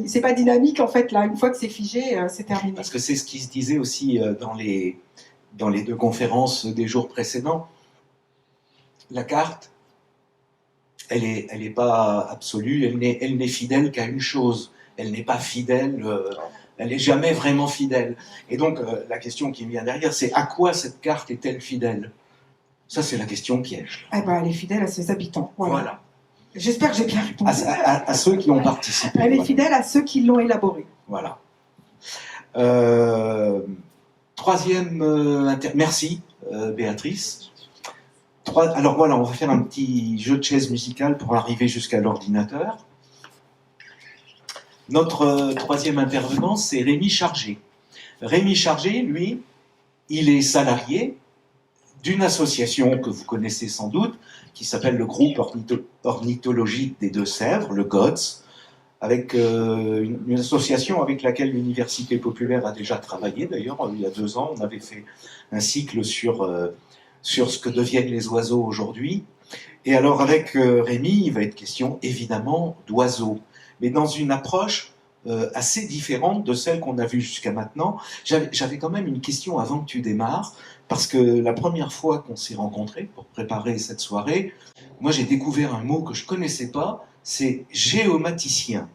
C'est pas dynamique, en fait. Là, une fois que c'est figé, c'est terminé. Parce que c'est ce qui se disait aussi dans les 2 conférences des jours précédents. La carte, elle est pas absolue, elle n'est fidèle qu'à une chose. Elle n'est pas fidèle, elle n'est jamais vraiment fidèle. Et donc, la question qui me vient derrière, c'est à quoi cette carte est-elle fidèle? Ça, c'est la question piège. Eh ben, elle est fidèle à ses habitants. Voilà. J'espère que j'ai bien répondu. À ceux qui ont participé. Elle est fidèle à ceux qui l'ont élaborée. Voilà. Troisième merci Béatrice. Alors voilà, on va faire un petit jeu de chaises musicales pour arriver jusqu'à l'ordinateur. Notre troisième intervenant, c'est Rémi Chargé. Rémi Chargé, lui, il est salarié d'une association que vous connaissez sans doute, qui s'appelle le groupe ornithologique des Deux-Sèvres, le GODS, avec une association avec laquelle l'Université populaire a déjà travaillé. D'ailleurs, il y a 2 ans, on avait fait un cycle sur ce que deviennent les oiseaux aujourd'hui. Et alors, avec Rémi, il va être question, évidemment, d'oiseaux, mais dans une approche assez différente de celle qu'on a vue jusqu'à maintenant. J'avais quand même une question avant que tu démarres, parce que la première fois qu'on s'est rencontrés pour préparer cette soirée, moi j'ai découvert un mot que je ne connaissais pas, c'est géomaticien.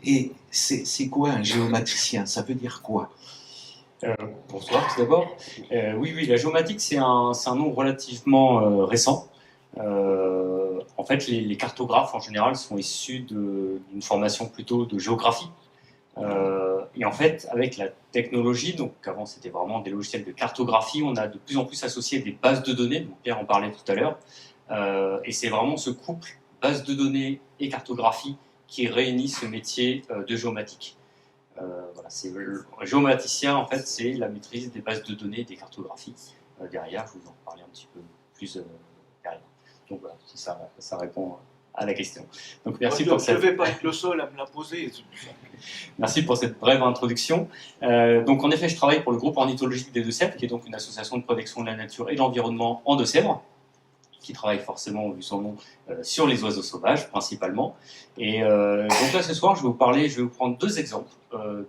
Et c'est quoi un géomaticien? Ça veut dire quoi? Bonsoir tout d'abord. Oui, la géomatique c'est un nom relativement récent. En fait, les cartographes en général sont issus d'une formation plutôt de géographie. Et en fait, avec la technologie, donc avant c'était vraiment des logiciels de cartographie, on a de plus en plus associé des bases de données, donc Pierre en parlait tout à l'heure, et c'est vraiment ce couple base de données et cartographie qui réunit ce métier de géomatique. Voilà, le géomaticien, en fait, c'est la maîtrise des bases de données et des cartographies. Derrière, je vous en parler un petit peu plus derrière. Donc voilà, si ça répond à la question. Donc merci pour Je ne vais pas être le seul à me la poser. Merci pour cette brève introduction. Donc en effet, je travaille pour le groupe ornithologique des Deux-Sèvres, qui est donc une association de protection de la nature et de l'environnement en Deux-Sèvres, qui travaille forcément, vu son nom, sur les oiseaux sauvages principalement. Et donc là, ce soir, je vais vous prendre 2 exemples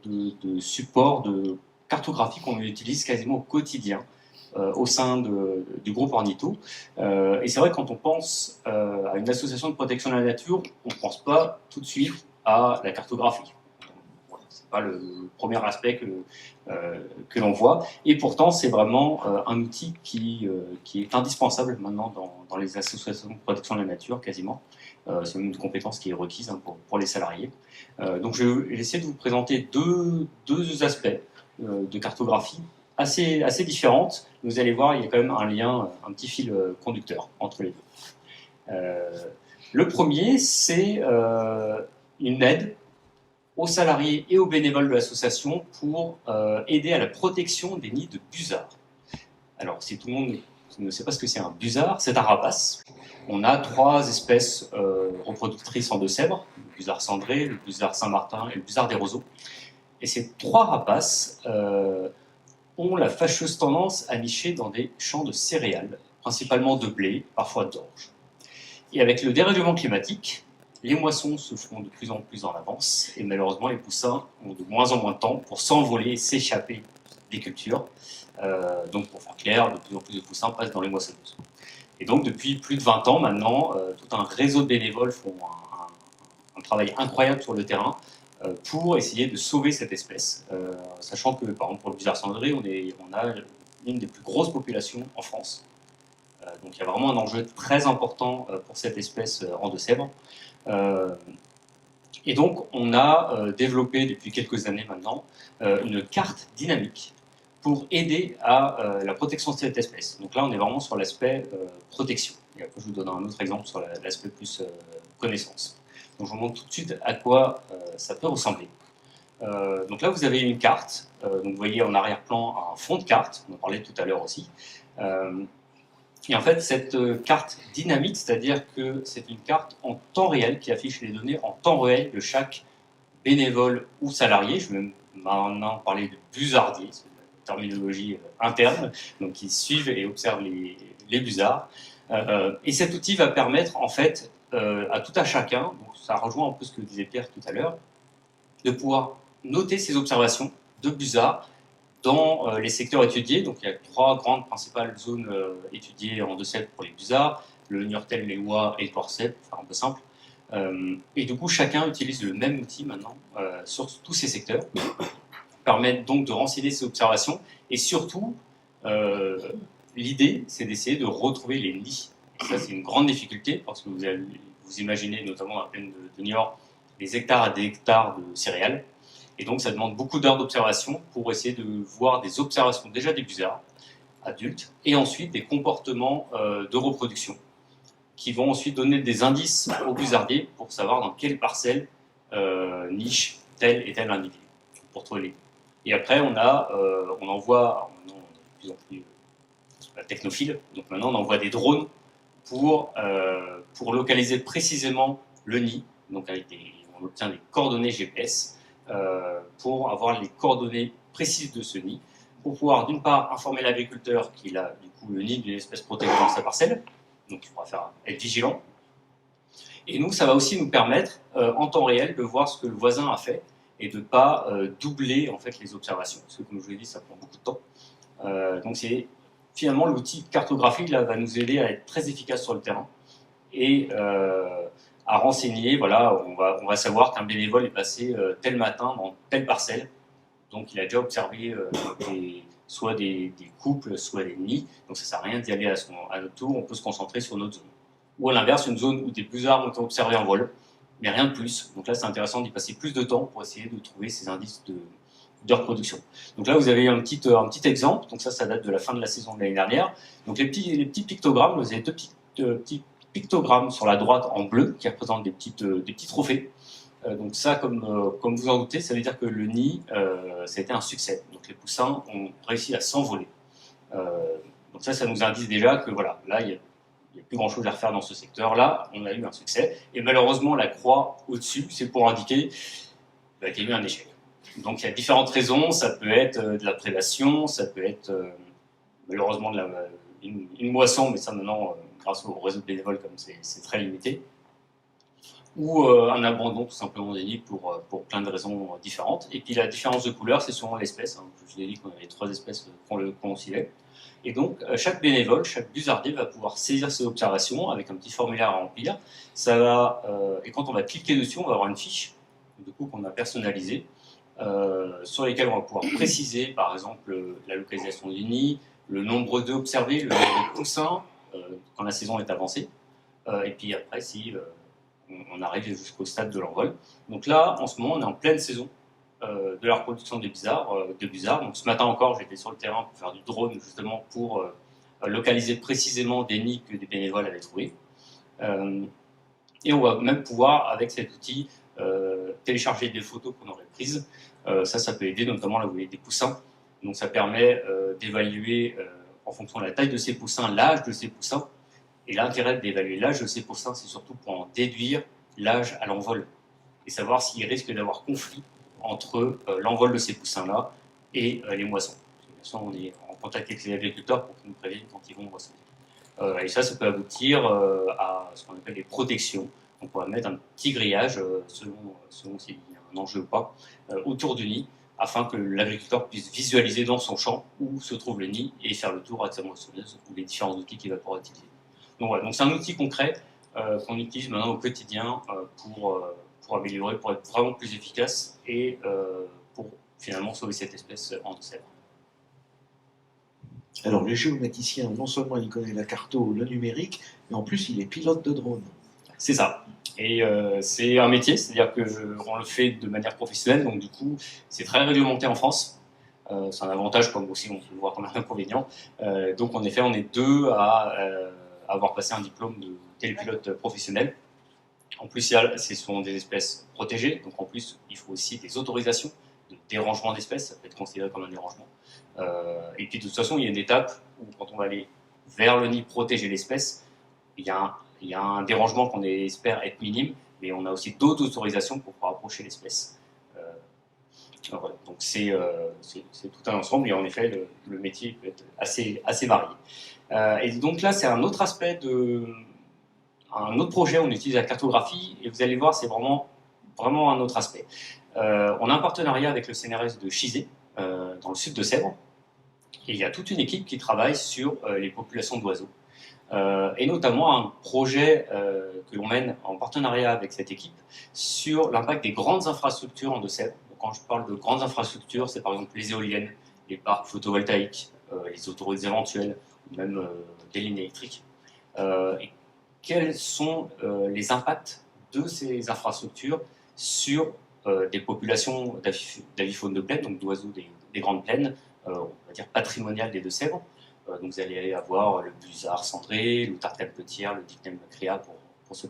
de supports de cartographie qu'on utilise quasiment au quotidien au sein du groupe Ornitho. Et c'est vrai que quand on pense à une association de protection de la nature, on ne pense pas tout de suite à la cartographie. Voilà, ce n'est pas le premier aspect que l'on voit. Et pourtant, c'est vraiment un outil qui est indispensable maintenant dans les associations de protection de la nature, quasiment. C'est une compétence qui est requise pour les salariés. Donc je vais essayer de vous présenter deux aspects de cartographie assez différentes. Vous allez voir, il y a quand même un lien, un petit fil conducteur entre les deux. Le premier, c'est une aide aux salariés et aux bénévoles de l'association pour aider à la protection des nids de busards. Alors, si tout le monde ne sait pas ce que c'est un busard, c'est un rapace. On a 3 espèces reproductrices en Deux-Sèvres, le busard cendré, le busard Saint-Martin et le busard des roseaux. Et ces 3 rapaces ont la fâcheuse tendance à nicher dans des champs de céréales, principalement de blé, parfois d'orge. Et avec le dérèglement climatique, les moissons se font de plus en plus en avance, et malheureusement, les poussins ont de moins en moins de temps pour s'envoler et s'échapper des cultures. Donc, pour faire clair, de plus en plus de poussins passent dans les moissonneuses. Et donc, depuis plus de 20 ans maintenant, tout un réseau de bénévoles font un travail incroyable sur le terrain pour essayer de sauver cette espèce. Sachant que, par exemple, pour le busard cendré, on a une des plus grosses populations en France. Donc, il y a vraiment un enjeu très important pour cette espèce en Deux-Sèvres. Et donc, on a développé depuis quelques années maintenant une carte dynamique pour aider à la protection de cette espèce. Donc là, on est vraiment sur l'aspect protection. Et après, je vous donne un autre exemple sur l'aspect plus connaissance. Donc, je vous montre tout de suite à quoi ça peut ressembler. Donc là, vous avez une carte. Donc, vous voyez en arrière-plan un fond de carte. On en parlait tout à l'heure aussi. Et en fait, cette carte dynamique, c'est-à-dire que c'est une carte en temps réel qui affiche les données en temps réel de chaque bénévole ou salarié. Je vais maintenant parler de busardier, c'est une terminologie interne, donc qui suivent et observent les busards. Et cet outil va permettre en fait à tout à chacun, donc ça rejoint un peu ce que disait Pierre tout à l'heure, de pouvoir noter ses observations de busards dans les secteurs étudiés. Donc il y a 3 grandes principales zones étudiées en Deux-Sèvres pour les busards, le Niortais, les Lois et le Corset, pour faire un peu simple. Et du coup, chacun utilise le même outil maintenant sur tous ces secteurs, permettent donc de renseigner ses observations, et surtout, l'idée, c'est d'essayer de retrouver les nids. Et ça, c'est une grande difficulté, parce que vous imaginez, notamment à la plaine de Niort, des hectares et des hectares de céréales, et donc ça demande beaucoup d'heures d'observation pour essayer de voir des observations déjà des busards adultes, et ensuite des comportements de reproduction, qui vont ensuite donner des indices aux busardiers pour savoir dans quelle parcelle niche tel et tel individu, pour trouver les. Et après, on envoie, maintenant on est de plus en plus technophile, donc maintenant on envoie des drones pour localiser précisément le nid, donc on obtient des coordonnées GPS pour avoir les coordonnées précises de ce nid, pour pouvoir d'une part informer l'agriculteur qu'il a du coup le nid d'une espèce protégée dans sa parcelle, donc il pourra être vigilant. Et nous, ça va aussi nous permettre en temps réel de voir ce que le voisin a fait et de ne pas doubler en fait les observations, parce que comme je vous l'ai dit, ça prend beaucoup de temps. Donc c'est finalement l'outil cartographique là va nous aider à être très efficace sur le terrain et à renseigner. Voilà, on va savoir qu'un bénévole est passé tel matin dans telle parcelle, donc il a déjà observé soit des couples, soit des nids. Donc ça ne sert à rien d'y aller à notre tour. On peut se concentrer sur notre zone. Ou à l'inverse, une zone où des busards ont été observés en vol, mais rien de plus. Donc là, c'est intéressant d'y passer plus de temps pour essayer de trouver ces indices de reproduction. Donc là, vous avez un petit exemple. Donc ça date de la fin de la saison de l'année dernière. Donc les petits pictogrammes, vous avez deux petits pictogrammes sur la droite en bleu qui représentent des petits trophées. Donc ça, comme vous en doutez, ça veut dire que le nid, ça a été un succès. Donc les poussins ont réussi à s'envoler. Donc ça nous indique déjà que voilà, là, il n'y a plus grand-chose à refaire dans ce secteur-là. On a eu un succès. Et malheureusement, la croix au-dessus, c'est pour indiquer qu'il y a eu un échec. Donc il y a différentes raisons. Ça peut être de la prédation, ça peut être malheureusement une moisson, mais ça maintenant, grâce au réseau de bénévoles, comme c'est très limité. Ou un abandon tout simplement des nids pour plein de raisons différentes. Et puis la différence de couleur, c'est souvent l'espèce. Hein. Je vous ai dit qu'on avait 3 espèces qu'on ciblait. Et donc, chaque bénévole, chaque busardier va pouvoir saisir ses observations avec un petit formulaire à remplir. Et quand on va cliquer dessus, on va avoir une fiche du coup, qu'on a personnalisée, sur lesquelles on va pouvoir préciser, par exemple, la localisation du nid, le nombre d'œufs observés, le nombre de poussins, quand la saison est avancée. Et puis après, si on arrive jusqu'au stade de l'envol. Donc là, en ce moment, on est en pleine saison de la reproduction des busards. Donc ce matin encore, j'étais sur le terrain pour faire du drone, justement pour localiser précisément des nids que des bénévoles avaient trouvés. Et on va même pouvoir, avec cet outil, télécharger des photos qu'on aurait prises. Ça peut aider, notamment là, vous voyez des poussins. Donc ça permet d'évaluer, en fonction de la taille de ces poussins, l'âge de ces poussins. Et l'intérêt d'évaluer l'âge de ces poussins, c'est surtout pour en déduire l'âge à l'envol et savoir s'il risque d'avoir conflit entre l'envol de ces poussins-là et les moissons. Bien sûr, on est en contact avec les agriculteurs pour qu'ils nous préviennent quand ils vont moissonner. Et ça peut aboutir à ce qu'on appelle des protections. on pourrait mettre un petit grillage, selon s'il y a un enjeu ou pas, autour du nid, afin que l'agriculteur puisse visualiser dans son champ où se trouve le nid et faire le tour avec sa moissonneuse ou les différents outils qu'il va pouvoir utiliser. Donc voilà, donc c'est un outil concret qu'on utilise maintenant au quotidien pour améliorer, pour être vraiment plus efficace et pour finalement sauver cette espèce en Deux-Sèvres. Alors, le géomaticien, non seulement il connaît la carto, le numérique, mais en plus il est pilote de drone. C'est ça. Et c'est un métier, c'est-à-dire qu'on le fait de manière professionnelle, donc du coup, c'est très réglementé en France. C'est un avantage, comme aussi on peut le voir comme un inconvénient. Donc en effet, on est deux à avoir passé un diplôme de télépilote professionnel. En plus, ce sont des espèces protégées, donc en plus, il faut aussi des autorisations de dérangement d'espèces, ça peut être considéré comme un dérangement. Et puis de toute façon, il y a une étape où quand on va aller vers le nid protéger l'espèce, il y a un dérangement qu'on espère être minime, mais on a aussi d'autres autorisations pour pouvoir approcher l'espèce. Voilà. Donc c'est tout un ensemble, et en effet, le métier peut être assez varié. Et donc là, c'est un autre aspect un autre projet, on utilise la cartographie, et vous allez voir, c'est vraiment un autre aspect. On a un partenariat avec le CNRS de Chizé, dans le sud de Sèvres, et il y a toute une équipe qui travaille sur les populations d'oiseaux. Et notamment un projet que l'on mène en partenariat avec cette équipe sur l'impact des grandes infrastructures en Deux-Sèvres. Donc, quand je parle de grandes infrastructures, c'est par exemple les éoliennes, les parcs photovoltaïques, les autoroutes éventuelles, ou même des lignes électriques. Et quels sont les impacts de ces infrastructures sur des populations d'avifaune de plaine, donc d'oiseaux des grandes plaines, on va dire patrimoniales des Deux-Sèvres. Donc vous allez avoir le busard cendré, l'outarde calpetière, le dictème créa pour ceux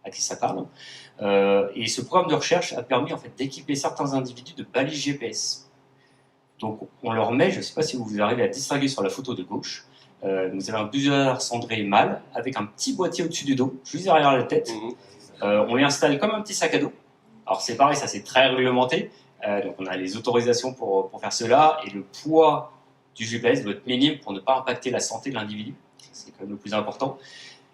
à qui ça parle. Et ce programme de recherche a permis en fait, d'équiper certains individus de balises GPS. Donc on leur met, je ne sais pas si vous arrivez à distinguer sur la photo de gauche, vous avez un busard cendré mâle avec un petit boîtier au-dessus du dos, juste derrière la tête. On lui installe comme un petit sac à dos. Alors c'est pareil, ça c'est très réglementé. Donc on a les autorisations pour faire cela, et le poids du GPS doit être minime pour ne pas impacter la santé de l'individu. C'est quand même le plus important.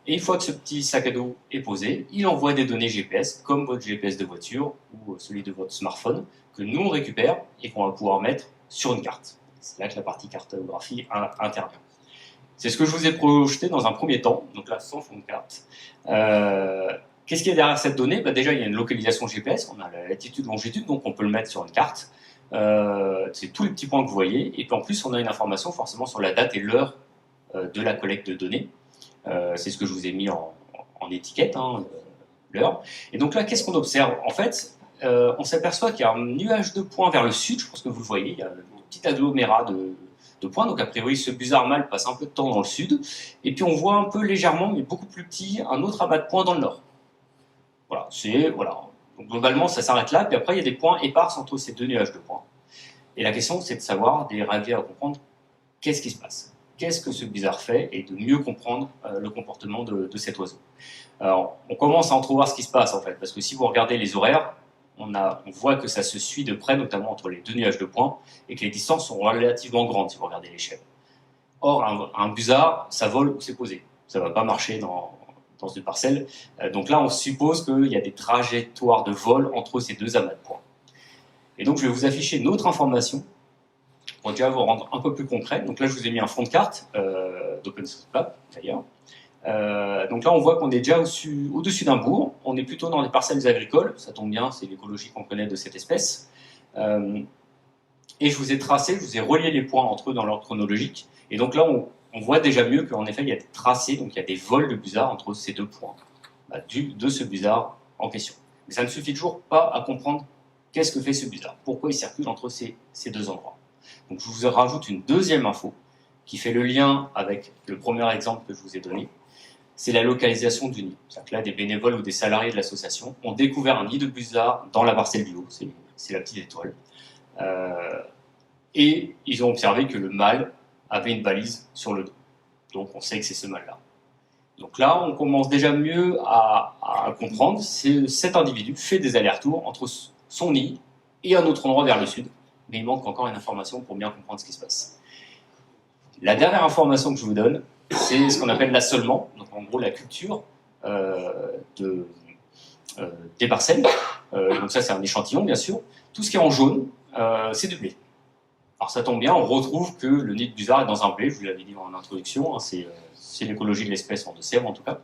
Et une fois que ce petit sac à dos est posé, il envoie des données GPS, comme votre GPS de voiture ou celui de votre smartphone, que nous on récupère et qu'on va pouvoir mettre sur une carte. C'est là que la partie cartographie intervient. C'est ce que je vous ai projeté dans un premier temps, donc là sans fond de carte. Qu'est-ce qu'il y a derrière cette donnée ? Déjà, il y a une localisation GPS, on a la latitude, longitude, donc on peut le mettre sur une carte. C'est tous les petits points que vous voyez, et puis en plus on a une information forcément sur la date et l'heure de la collecte de données. C'est ce que je vous ai mis en étiquette, l'heure. Et donc là, qu'est-ce qu'on observe ? En fait, on s'aperçoit qu'il y a un nuage de points vers le sud, je pense que vous le voyez, il y a un petit agglomérat de points, donc a priori ce busard mâle passe un peu de temps dans le sud, et puis on voit un peu légèrement, mais beaucoup plus petit, un autre amas de points dans le nord. Voilà. Donc globalement, ça s'arrête là, puis après, il y a des points épars entre ces deux nuages de points. Et la question, c'est de savoir, d'arriver à comprendre qu'est-ce qui se passe, qu'est-ce que ce busard fait, et de mieux comprendre le comportement de cet oiseau. Alors, on commence à entrevoir ce qui se passe, en fait, parce que si vous regardez les horaires, on voit que ça se suit de près, notamment entre les deux nuages de points, et que les distances sont relativement grandes, si vous regardez l'échelle. Or, un busard, ça vole où c'est posé. Ça ne va pas marcher dans une parcelle. Donc là, on suppose qu'il y a des trajectoires de vol entre ces deux amas de points. Et donc, je vais vous afficher une autre information pour déjà vous rendre un peu plus concret. Donc là, je vous ai mis un fond de carte d'OpenStreetMap, d'ailleurs. Donc là, on voit qu'on est déjà au-dessus d'un bourg. On est plutôt dans des parcelles agricoles. Ça tombe bien, c'est l'écologie qu'on connaît de cette espèce. Et je vous ai relié les points entre eux dans l'ordre chronologique. Et donc là, on voit déjà mieux qu'en effet, il y a des tracés, donc il y a des vols de busards entre ces deux points, de ce busard en question. Mais ça ne suffit toujours pas à comprendre qu'est-ce que fait ce busard, pourquoi il circule entre ces deux endroits. Donc je vous rajoute une deuxième info qui fait le lien avec le premier exemple que je vous ai donné, c'est la localisation du nid. C'est-à-dire que là, des bénévoles ou des salariés de l'association ont découvert un nid de busard dans la parcelle du haut, c'est la petite étoile, et ils ont observé que le mâle avait une balise sur le dos. Donc on sait que c'est ce mâle-là. Donc là, on commence déjà mieux à comprendre. Cet individu fait des allers-retours entre son nid et un autre endroit vers le sud. Mais il manque encore une information pour bien comprendre ce qui se passe. La dernière information que je vous donne, c'est ce qu'on appelle l'assolement. Donc en gros, la culture de des parcelles. Donc ça, c'est un échantillon, bien sûr. Tout ce qui est en jaune, c'est du blé. Alors ça tombe bien, on retrouve que le nid de busard est dans un blé, je vous l'avais dit en introduction, hein, c'est l'écologie de l'espèce en Deux-Sèvres en tout cas.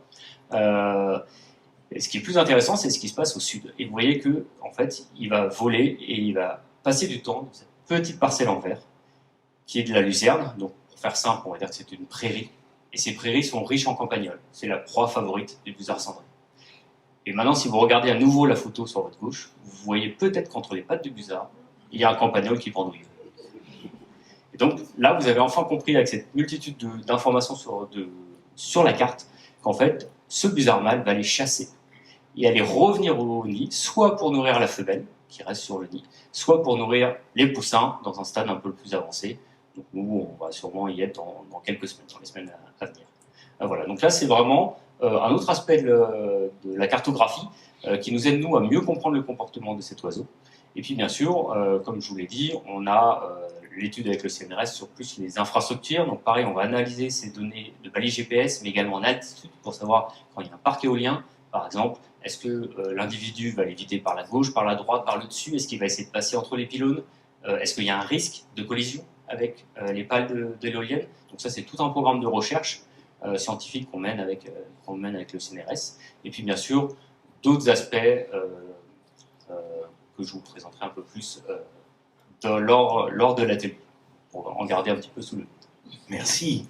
Et ce qui est plus intéressant, c'est ce qui se passe au sud. Et vous voyez que, en fait, il va voler et il va passer du temps dans cette petite parcelle en vert, qui est de la luzerne. Donc, pour faire simple, on va dire que c'est une prairie. Et ces prairies sont riches en campagnols. C'est la proie favorite des busards cendrés. Et maintenant, si vous regardez à nouveau la photo sur votre gauche, vous voyez peut-être qu'entre les pattes du busard, il y a un campagnol qui pendouille. Et donc, là, vous avez enfin compris avec cette multitude d'informations sur la carte qu'en fait, ce busard mâle va les chasser et aller revenir au nid, soit pour nourrir la femelle, qui reste sur le nid, soit pour nourrir les poussins dans un stade un peu plus avancé. Donc nous, on va sûrement y être dans quelques semaines, dans les semaines à venir. Voilà, donc là, c'est vraiment un autre aspect de la cartographie qui nous aide, nous, à mieux comprendre le comportement de cet oiseau. Et puis, bien sûr, comme je vous l'ai dit, on a l'étude avec le CNRS sur plus les infrastructures. Donc pareil, on va analyser ces données de balises GPS, mais également en altitude, pour savoir quand il y a un parc éolien, par exemple, est-ce que l'individu va l'éviter par la gauche, par la droite, par le dessus? Est-ce qu'il va essayer de passer entre les pylônes? Est-ce qu'il y a un risque de collision avec les pales de l'éolienne? Donc ça, c'est tout un programme de recherche scientifique qu'on mène avec le CNRS. Et puis bien sûr, d'autres aspects que je vous présenterai un peu plus lors de l'atelier, pour en garder un petit peu sous le nez. Merci.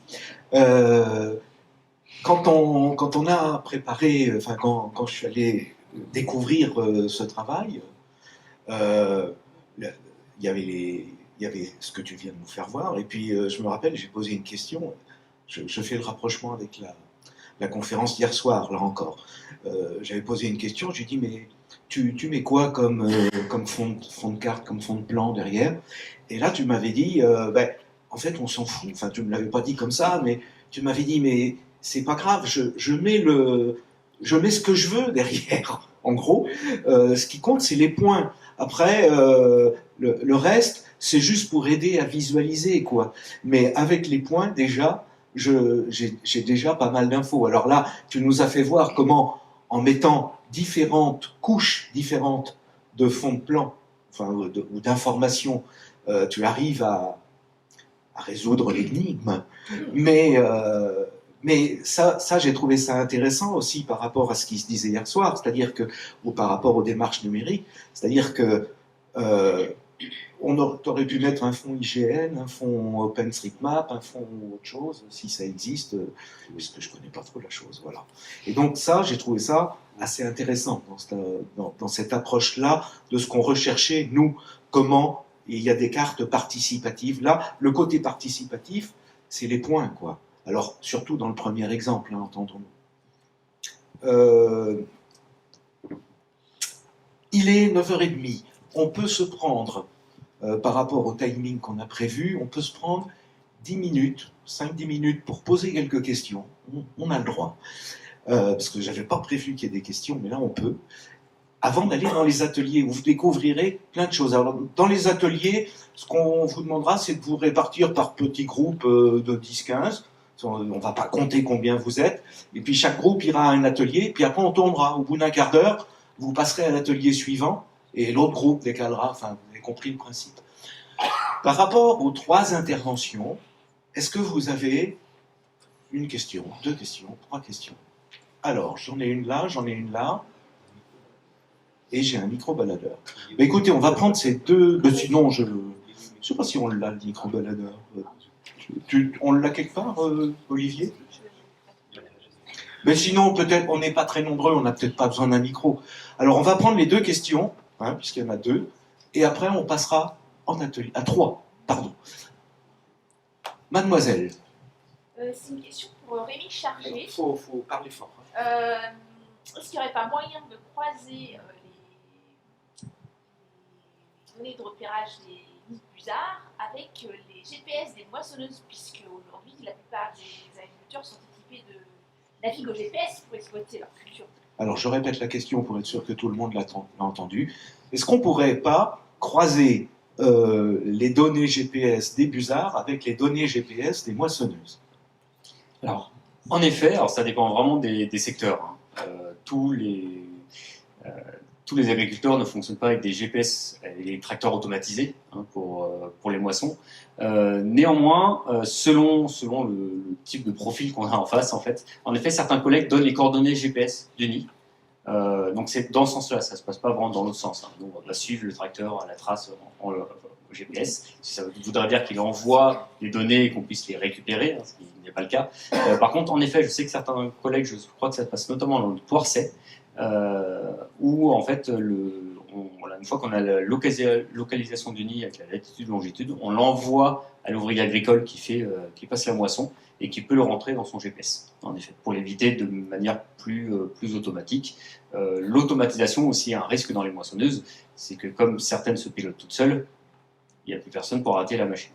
Quand on a préparé, enfin quand je suis allé découvrir ce travail, il y avait ce que tu viens de nous faire voir, et puis je me rappelle, j'ai posé une question, je fais le rapprochement avec la conférence d'hier soir, là encore. J'avais posé une question, j'ai dit, mais tu mets quoi comme fond de carte, comme fond de plan derrière? Et là, tu m'avais dit, en fait, on s'en fout. Enfin, tu ne me l'avais pas dit comme ça, mais tu m'avais dit, mais c'est pas grave, je mets ce que je veux derrière. En gros, ce qui compte, c'est les points. Après, le reste, c'est juste pour aider à visualiser, quoi. Mais avec les points, déjà, j'ai déjà pas mal d'infos. Alors là, tu nous as fait voir comment, en mettant différentes couches différentes de fonds de plan, enfin, ou d'informations, tu arrives à résoudre l'énigme. Mais ça j'ai trouvé ça intéressant aussi par rapport à ce qui se disait hier soir, c'est-à-dire que, ou par rapport aux démarches numériques, c'est-à-dire que on aurait pu mettre un fonds IGN, un fonds OpenStreetMap, un fonds autre chose, si ça existe, parce que je ne connais pas trop la chose, voilà. Et donc ça, j'ai trouvé ça assez intéressant dans cette approche-là de ce qu'on recherchait, nous, comment il y a des cartes participatives. Là, le côté participatif, c'est les points, quoi. Alors, surtout dans le premier exemple, hein, entendons-nous. Il est 9h30. On peut se prendre, par rapport au timing qu'on a prévu, on peut se prendre 10 minutes, 5-10 minutes pour poser quelques questions. On a le droit. Parce que je n'avais pas prévu qu'il y ait des questions, mais là on peut. Avant d'aller dans les ateliers, où vous découvrirez plein de choses. Alors, dans les ateliers, ce qu'on vous demandera, c'est de vous répartir par petits groupes de 10-15. On ne va pas compter combien vous êtes. Et puis chaque groupe ira à un atelier, puis après on tournera. Au bout d'un quart d'heure, vous passerez à l'atelier suivant, et l'autre groupe décalera. Enfin, vous avez compris le principe. Par rapport aux 3 interventions, est-ce que vous avez une question, 2 questions, 3 questions? Alors, j'en ai une là, et j'ai un micro-baladeur. Mais écoutez, on va prendre ces 2... sinon, je ne sais pas si on l'a, le micro-baladeur. On l'a quelque part, Olivier? Mais sinon, peut-être, on n'est pas très nombreux, on n'a peut-être pas besoin d'un micro. Alors, on va prendre les 2 questions, hein, puisqu'il y en a 2, et après, on passera en atelier, à 3, pardon. Mademoiselle. C'est une question pour Rémi Chargé. Il faut parler fort. Est-ce qu'il n'y aurait pas moyen de croiser les données de repérage des nids de busards avec les GPS des moissonneuses, puisque aujourd'hui, la plupart des agriculteurs sont équipés de navigues au GPS pour exploiter leur culture? Alors, je répète la question pour être sûr que tout le monde l'a entendu. Est-ce qu'on ne pourrait pas croiser les données GPS des busards avec les données GPS des moissonneuses? Alors, en effet, alors ça dépend vraiment des secteurs. Hein. tous les agriculteurs ne fonctionnent pas avec des GPS et des tracteurs automatisés pour les moissons. Néanmoins, selon le type de profil qu'on a en face, en effet, certains collègues donnent les coordonnées GPS du nid. Donc c'est dans ce sens-là, ça ne se passe pas vraiment dans l'autre sens. Nous, on va suivre le tracteur à la trace au GPS. Ça voudrait dire qu'il envoie les données et qu'on puisse les récupérer, ce qui n'est pas le cas. Par contre, en effet, je sais que certains collègues, je crois que ça se passe notamment dans le Poircet, où en fait, une fois qu'on a la localisation du nid avec la latitude et longitude, on l'envoie à l'ouvrier agricole qui passe la moisson et qui peut le rentrer dans son GPS, en effet, pour l'éviter de manière plus automatique. L'automatisation aussi a un risque dans les moissonneuses, c'est que comme certaines se pilotent toutes seules, il n'y a plus personne pour arrêter la machine.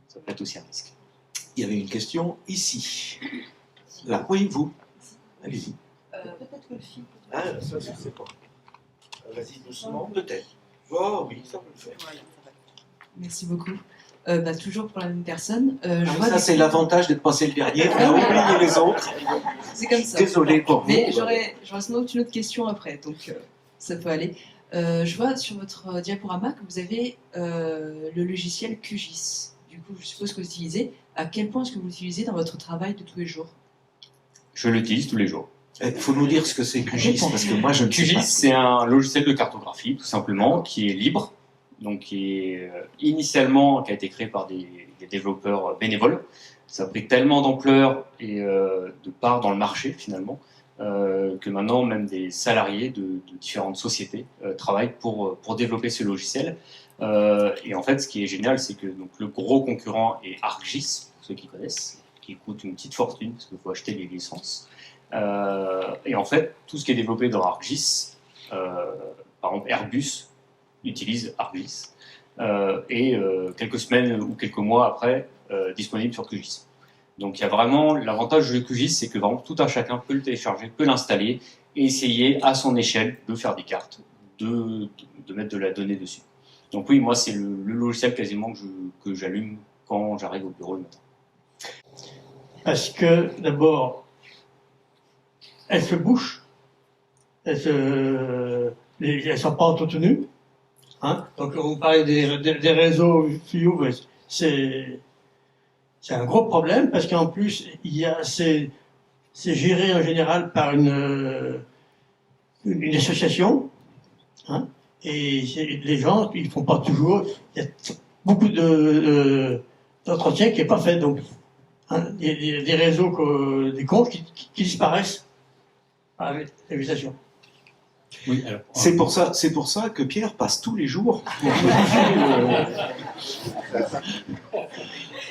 Ça peut être aussi un risque. Il y avait une question ici. Là, oui, vous. Allez-y. Peut-être que le film. Ah, ça, je ne sais pas. Vas-y, doucement, peut-être. Oh oui, ça peut le faire. Merci beaucoup. Toujours pour la même personne. Ça, c'est l'avantage d'être passé le dernier. On a oublié les autres. C'est comme ça. Désolé pour vous. Mais j'aurais sans doute une autre question après, donc ça peut aller. Je vois sur votre diaporama que vous avez le logiciel QGIS. Du coup, je suppose que vous l'utilisez. À quel point est-ce que vous l'utilisez dans votre travail de tous les jours? Je l'utilise tous les jours. Il faut nous dire ce que c'est QGIS, parce que moi je ne sais pas. QGIS, c'est un logiciel de cartographie, tout simplement, qui est libre, donc qui a été créé par des développeurs bénévoles. Ça a pris tellement d'ampleur et de part dans le marché, finalement, que maintenant, même des salariés de différentes sociétés travaillent pour développer ce logiciel. Et en fait, ce qui est génial, c'est que donc, le gros concurrent est ArcGIS, pour ceux qui connaissent, qui coûte une petite fortune, parce qu'il faut acheter les licences. Et en fait, tout ce qui est développé dans ArcGIS, par exemple Airbus utilise ArcGIS, et quelques semaines ou quelques mois après, disponible sur QGIS. Donc il y a vraiment l'avantage de QGIS, c'est que vraiment tout un chacun peut le télécharger, peut l'installer et essayer à son échelle de faire des cartes, de mettre de la donnée dessus. Donc oui, moi c'est le logiciel quasiment que j'allume quand j'arrive au bureau le matin. Parce que d'abord, elles se bouchent, elles sont pas entretenues. Donc on parlait des réseaux FIOU, c'est un gros problème parce qu'en plus c'est géré en général par une association, et les gens ils font pas toujours. Il y a beaucoup d'entretien qui est pas fait, donc il y a des réseaux, des comptes qui disparaissent avec l'utilisation. Oui, alors, c'est pour ça que Pierre passe tous les jours.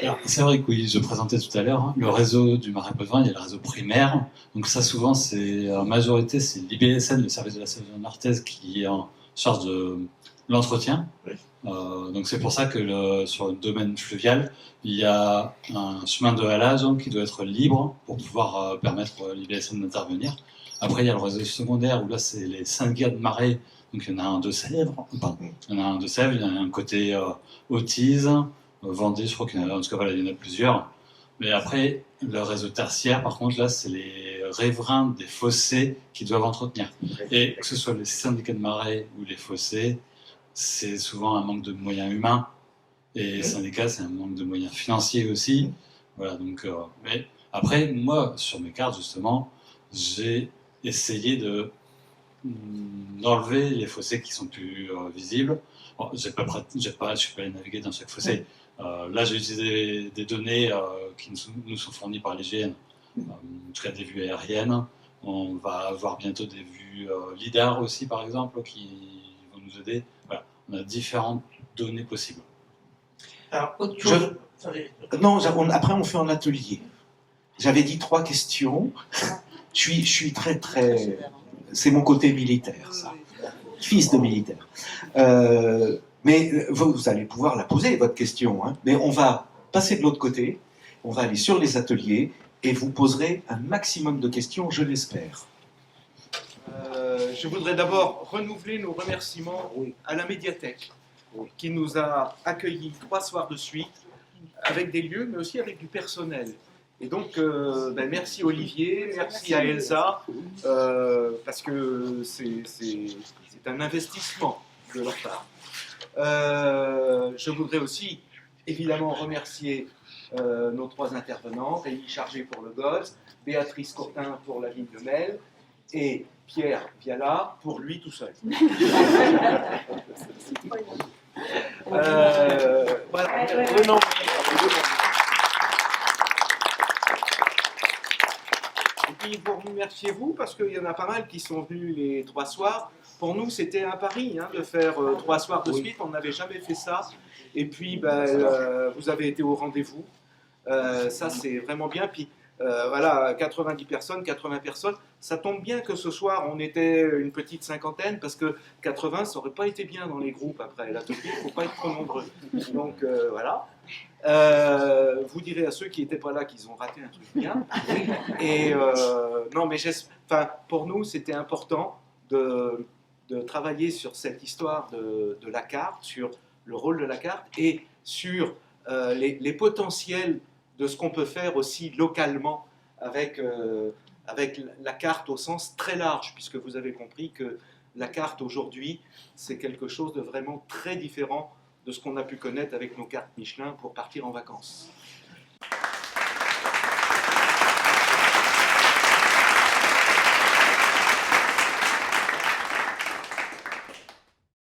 Alors, c'est vrai que oui, je présentais tout à l'heure le réseau du Marais Poitevin, il y a le réseau primaire. Donc ça, souvent, c'est en majorité, c'est l'IBSN, le service de la Seine Arthaise, qui est en charge de l'entretien. Oui. Donc c'est pour ça que sur le domaine fluvial, il y a un chemin de halage qui doit être libre pour pouvoir permettre l'IBSN d'intervenir. Après, il y a le réseau secondaire où là, c'est les syndicats de marais. Donc il y en a un de Sèvres, il y en a un de Sèvres, il y en a un côté Autise, Vendée, je crois qu'il y en a, en tout cas voilà, il y en a plusieurs. Mais après, le réseau tertiaire, par contre, là, c'est les riverains des fossés qui doivent entretenir. Et que ce soit les syndicats de marais ou les fossés, c'est souvent un manque de moyens humains. Et les syndicats, c'est un manque de moyens financiers aussi. Voilà, donc, mais après, moi, sur mes cartes, justement, j'ai essayé d'enlever les fossés qui sont plus visibles. Bon, je suis pas allé naviguer dans chaque fossé. Là, j'ai utilisé des données qui nous sont fournies par l'IGN, en tout cas des vues aériennes. On va avoir bientôt des vues LIDAR aussi, par exemple, qui vont nous aider. Voilà, on a différentes données possibles. Alors, après, on fait en atelier. J'avais dit 3 questions. Je suis très. C'est mon côté militaire, ça. Fils de militaire. Mais vous allez pouvoir la poser, votre question. Mais on va passer de l'autre côté. On va aller sur les ateliers et vous poserez un maximum de questions, je l'espère. Je voudrais d'abord renouveler nos remerciements à la médiathèque qui nous a accueillis 3 soirs de suite avec des lieux, mais aussi avec du personnel. Et donc, merci Olivier, merci à Elsa, parce que c'est un investissement de leur part. Je voudrais aussi évidemment remercier nos 3 intervenants, Rémi Chargé pour le GODS, Béatrice Courtin pour la ville de Mel et Pierre Viala pour lui tout seul. Voilà. Renan. Et puis vous remerciez vous parce qu'il y en a pas mal qui sont venus les 3 soirs. Pour nous, c'était un pari de faire 3 soirs de suite. On n'avait jamais fait ça. Et puis, vous avez été au rendez-vous. Ça, c'est vraiment bien. Puis, voilà, 90 personnes, 80 personnes. Ça tombe bien que ce soir, on était une petite cinquantaine, parce que 80, ça n'aurait pas été bien dans les groupes après l'atelier. Il ne faut pas être trop nombreux. Donc, voilà. Vous direz à ceux qui n'étaient pas là qu'ils ont raté un truc bien. Et non, mais pour nous, c'était important de travailler sur cette histoire de la carte, sur le rôle de la carte et sur les potentiels de ce qu'on peut faire aussi localement avec la carte au sens très large, puisque vous avez compris que la carte aujourd'hui, c'est quelque chose de vraiment très différent de ce qu'on a pu connaître avec nos cartes Michelin pour partir en vacances.